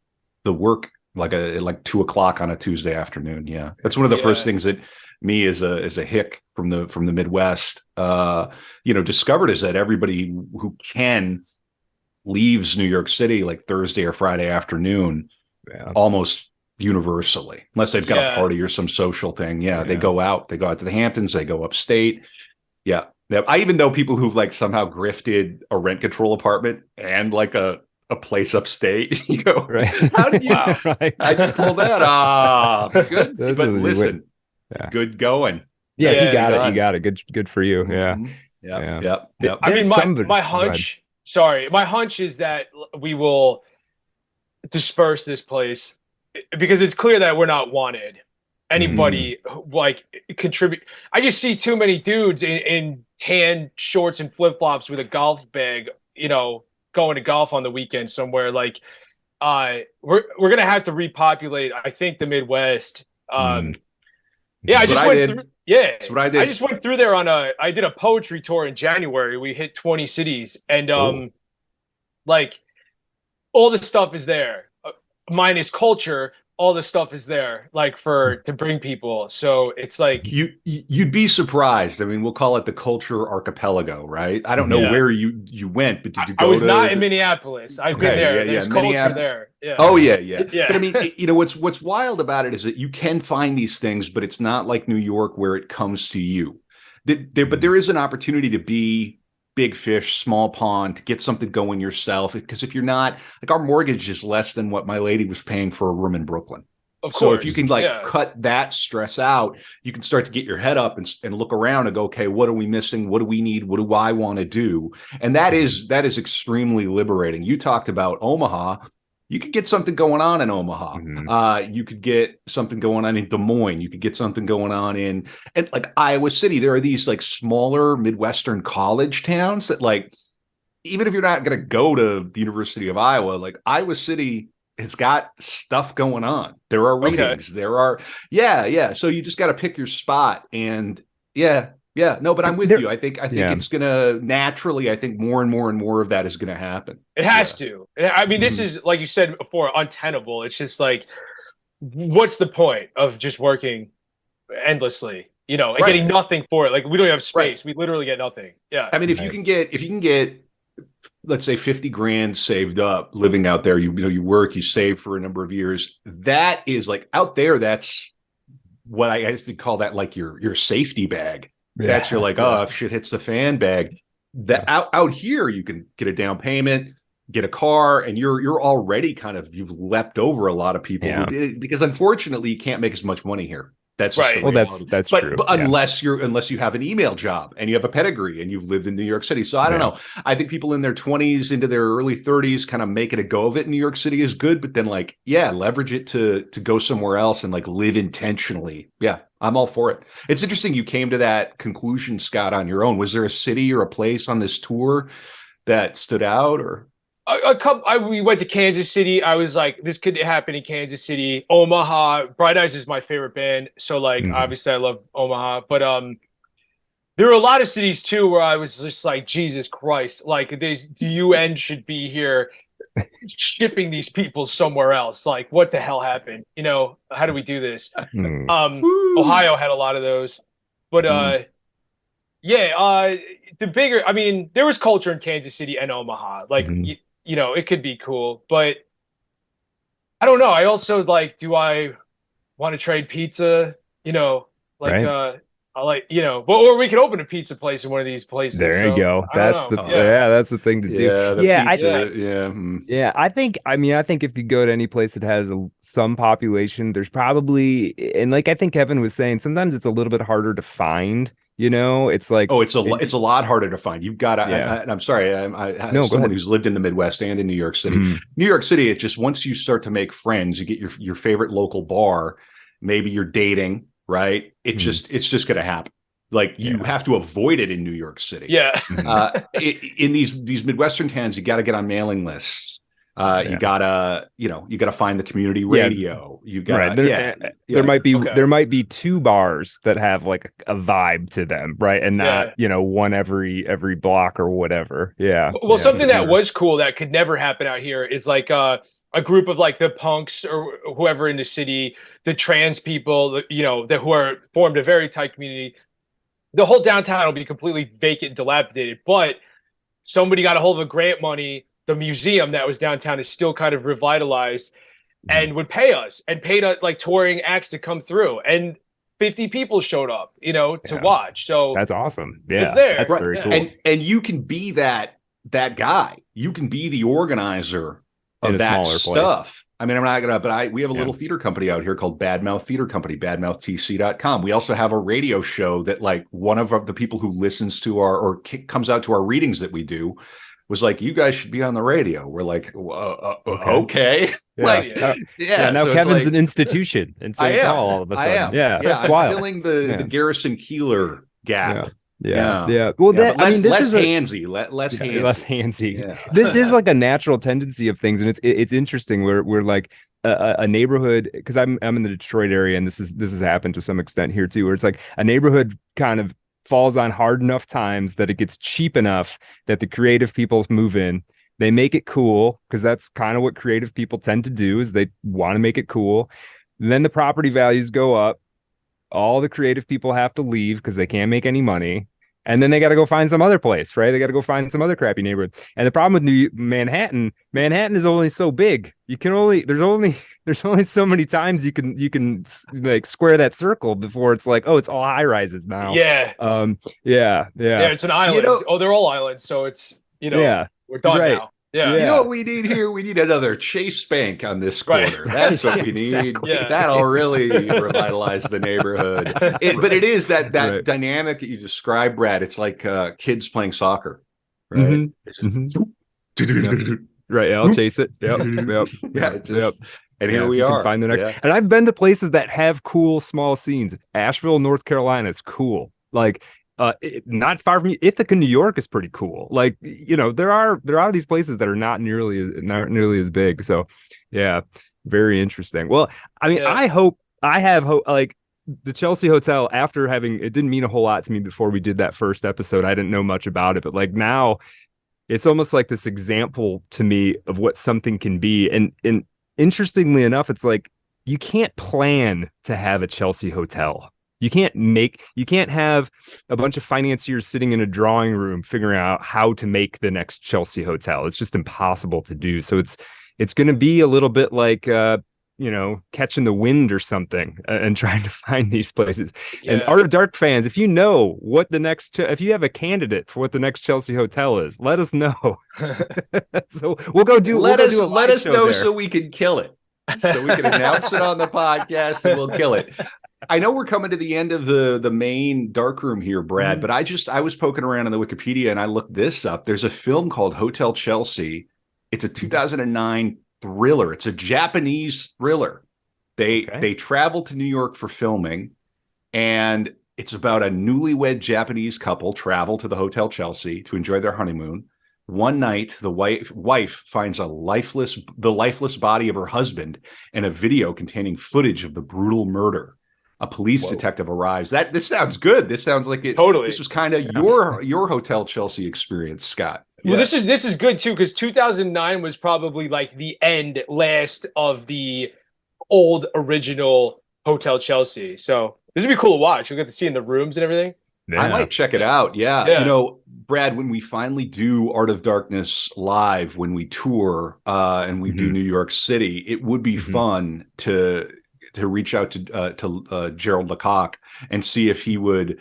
work, like 2 o'clock on a Tuesday afternoon. Yeah, that's one of the first things that me as a hick from the Midwest, discovered is that everybody who can leaves New York City like Thursday or Friday afternoon, almost universally, unless they've got a party or some social thing. They go out to the Hamptons, they go upstate. Yeah. I even know people who've like somehow grifted a rent control apartment and like a place upstate. You go, Right. How did you Right. how'd you pull that off? Good. That's But what you listen, Yeah. good going. Yeah, Yeah, you got it. done. You got it. Good for you. Yeah. Mhm. Yeah. Yep. I mean, There's my hunch. Sorry, my hunch is that we will disperse this place because it's clear that we're not wanted. Anybody like contribute? I just see too many dudes in tan shorts and flip flops with a golf bag, going to golf on the weekend somewhere. Like, we're gonna have to repopulate. I think the Midwest. Yeah, I That's just what I went did. through. Yeah, That's what I did. I just went through there I did a poetry tour in January. We hit 20 cities, and Cool. like all the stuff is there. Minus culture, all the stuff is there, like to bring people. So it's like You'd be surprised. I mean, we'll call it the culture archipelago, right? I don't know Yeah. where you went, but did you go I was to not in Minneapolis. I've been Okay, there. yeah, There's yeah, culture Minneapolis. there. Yeah. Oh yeah. Yeah. But I mean, what's wild about it is that you can find these things, but it's not like New York where it comes to you. But there is an opportunity to be big fish, small pond, to get something going yourself. Because if you're not, like, our mortgage is less than what my lady was paying for a room in Brooklyn. Of So course. if you can cut that stress out, you can start to get your head up and look around and go, okay, what are we missing? What do we need? What do I want to do? And that is extremely liberating. You talked about Omaha. You could get something going on in Omaha. You could get something going on in Des Moines. You could get something going on in like Iowa City. There are these like smaller Midwestern college towns that, like, even if you're not going to go to the University of Iowa, like Iowa City has got stuff going on. There are readings. There are, yeah. So you just got to pick your spot. And yeah. No, but I'm with you. I think it's gonna naturally. I think more and more of that is gonna happen. It has to. I mean, this is, like you said before, untenable. It's just like, what's the point of just working endlessly, and getting nothing for it? Like, we don't have space. We literally get nothing. Yeah. I mean, if you can get, let's say 50 grand saved up living out there, you work, you save for a number of years. That is like out there. That's what I used to call that, like your safety bag. That's your like, if shit hits the fan bag. That out here, you can get a down payment, get a car, and you're already you've leapt over a lot of people who did it, because unfortunately you can't make as much money here. That's right. Well, that's true. But unless you have an email job and you have a pedigree and you've lived in New York City. So I don't know. I think people in their 20s into their early 30s kind of making a go of it in New York City is good, but then leverage it to go somewhere else and live intentionally. Yeah, I'm all for it. It's interesting you came to that conclusion, Scott, on your own. Was there a city or a place on this tour that stood out, or? We went to Kansas City. I was like, this could happen in Kansas City. Omaha. Bright Eyes is my favorite band, so obviously I love Omaha. But there were a lot of cities too where I was just like, Jesus Christ, like the UN should be here shipping these people somewhere else. Like, what the hell happened? How do we do this? Ohio had a lot of those, but the bigger. I mean, there was culture in Kansas City and Omaha. Like, it could be cool, but I don't know. I also do I want to trade pizza? I like, or we could open a pizza place in one of these places. There you go. That's the thing to do. I think if you go to any place that has some population, there's probably, and I think Kevin was saying, sometimes it's a little bit harder to find. It's like, it's a lot harder to find. You've got to. And I'm sorry, someone who's lived in the Midwest and in New York City. New York City, it just, once you start to make friends, you get your favorite local bar. Maybe you're dating, right? It's just going to happen. You have to avoid it in New York City. Yeah. In these Midwestern towns, you got to get on mailing lists. You gotta find the community radio. You got there might be two bars that have a vibe to them, right? And not one every block or whatever. Yeah. Well, something that was cool that could never happen out here is a group of the punks or whoever in the city, the trans people, who are formed a very tight community. The whole downtown will be completely vacant and dilapidated, but somebody got a hold of grant money. The museum that was downtown is still kind of revitalized and would pay us and paid touring acts to come through. And 50 people showed up, to watch. So that's awesome. Yeah. It's there. That's very cool. And you can be that guy. You can be the organizer of that stuff. I mean, I'm not going to, but we have a little theater company out here called Badmouth Theater Company, badmouthtc.com. We also have a radio show that one of the people who listens to or comes out to our readings that we do was like, you guys should be on the radio. We're like, okay. Now so Kevin's an institution in St. Paul all of a sudden. I am. Yeah. I'm filling the Garrison Keillor gap. Yeah. Well, less handsy. Less handsy. Yeah. This is a natural tendency of things, and it's interesting. We're a neighborhood, because I'm in the Detroit area, and this has happened to some extent here too, where it's a neighborhood kind of falls on hard enough times that it gets cheap enough that the creative people move in. They make it cool, because that's kind of what creative people tend to do, is they want to make it cool. And then the property values go up. All the creative people have to leave because they can't make any money. And then they got to go find some other place, right? They got to go find some other crappy neighborhood. And the problem with Manhattan is only so big. There's only so many times you can square that circle before it's it's all high rises now. Yeah. Yeah. It's an island. They're all islands. So it's, we're done now. Yeah. You know what we need here? We need another Chase Bank on this corner. Right. That's what we need. Exactly. Yeah. That'll really revitalize the neighborhood. But it is that dynamic that you described, Brad. It's like kids playing soccer, right? Right. I'll chase it. Yep. And here we are. Find the next. And I've been to places that have cool small scenes. Asheville, North Carolina is cool. Not far from you, Ithaca, New York is pretty cool. Like, there are these places that are not nearly as big. So, yeah, very interesting. Well, I mean, Yeah. I have hope. Like the Chelsea Hotel, after having it didn't mean a whole lot to me before we did that first episode. I didn't know much about it, but like now, it's almost like this example to me of what something can be. And interestingly enough, it's like you can't plan to have a Chelsea hotel. You can't have a bunch of financiers sitting in a drawing room figuring out how to make the next Chelsea hotel. It's just impossible to do. So it's going to be a little bit like catching the wind or something, and trying to find these places. Yeah. And Art of Dark fans, if you know what if you have a candidate for what the next Chelsea hotel is, let us know. So we'll go do. Let we'll go do a let live us show know there. so we can kill it. So we can announce it on the podcast and we'll kill it. I know we're coming to the end of the main dark room here, Brad, but I was poking around in the Wikipedia and I looked this up. There's a film called Hotel Chelsea. It's a 2009 thriller. It's a Japanese thriller. They travel to New York for filming, and it's about a newlywed Japanese couple travel to the Hotel Chelsea to enjoy their honeymoon. One night, the wife finds the lifeless body of her husband and a video containing footage of the brutal murder. A police detective arrives. This sounds good. This sounds like it. Totally. This was kind of your Hotel Chelsea experience, Scott. Well, this is good too, because 2009 was probably like the last of the old original Hotel Chelsea. So this would be cool to watch. You'll get to see in the rooms and everything. Yeah. I might check it out. Yeah. Brad, when we finally do Art of Darkness live, when we tour and we do New York City, it would be fun to reach out to Gerald Lecoq and see if he would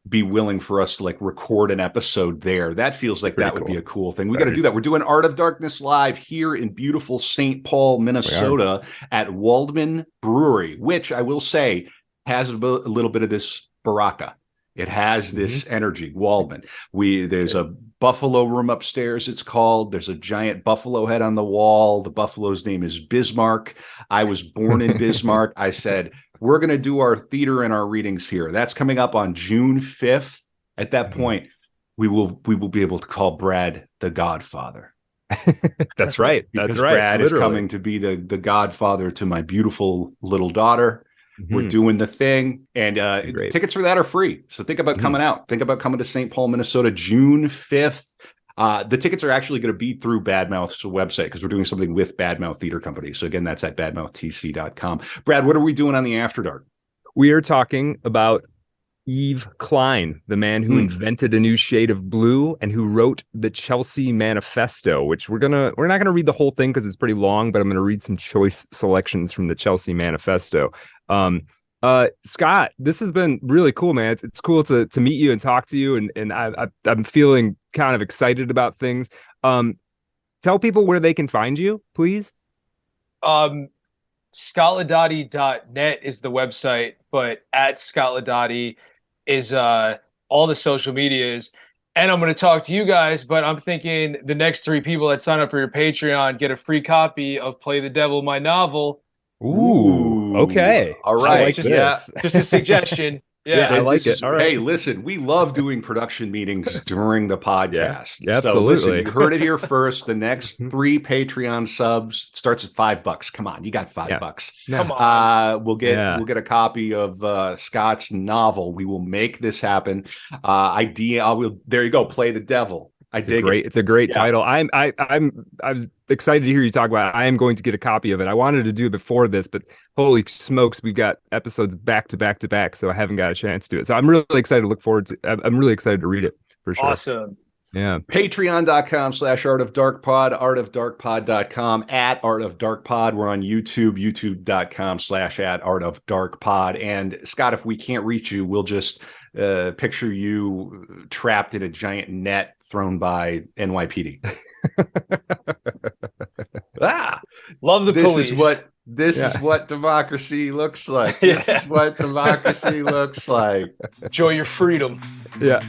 be willing for us to like record an episode there. That feels like that would be a cool thing. We got to do that. We're doing Art of Darkness live here in beautiful St. Paul, Minnesota at Waldman Brewery, which I will say has a little bit of this baraka. It has this energy. Waldman. There's a buffalo room upstairs, it's called. There's a giant buffalo head on the wall. The buffalo's name is Bismarck. I was born in Bismarck. I said, we're going to do our theater and our readings here. That's coming up on June 5th. At that point, we will be able to call Brad the Godfather. That's right. Because Brad is coming to be the godfather to my beautiful little daughter. We're doing the thing, and tickets for that are free. So think about coming out. Think about coming to St. Paul, Minnesota, June 5th. The tickets are actually going to be through Badmouth's website because we're doing something with Badmouth Theater Company. So again, that's at badmouthtc.com. Brad, what are we doing on the After Dark? We are talking about Yves Klein, the man who invented a new shade of blue and who wrote the Chelsea Manifesto, which we're not gonna read the whole thing because it's pretty long, but I'm gonna read some choice selections from the Chelsea Manifesto. Scott, this has been really cool, man. It's cool to meet you and talk to you, and I'm feeling kind of excited about things. Tell people where they can find you, please. ScottLaudati.net is the website, but at ScottLaudati is all the social medias. And I'm going to talk to you guys, but I'm thinking the next 3 people that sign up for your Patreon get a free copy of Play the Devil, my novel. Ooh, okay. All right. Just a suggestion. Yeah, I like it. All right. Hey, listen, we love doing production meetings during the podcast. Yeah, absolutely. So listen, you heard it here first. The next 3 Patreon subs starts at $5. Come on, you got $5. Come on. We'll get a copy of Scott's novel. We will make this happen. There you go. Play the Devil. It's a great title. I was excited to hear you talk about it. I am going to get a copy of it. I wanted to do it before this, but holy smokes, we've got episodes back to back to back, so I haven't got a chance to do it. So I'm really excited to look forward to. I'm really excited to read it for sure. Awesome. Yeah. Patreon.com/artofdarkpod, artofdarkpod.com, at artofdarkpod. We're on YouTube, youtube.com/@artofdarkpod. And Scott, if we can't reach you, we'll just picture you trapped in a giant net thrown by NYPD. Love the police. This is what democracy looks like. This is what democracy looks like. Enjoy your freedom. Yeah.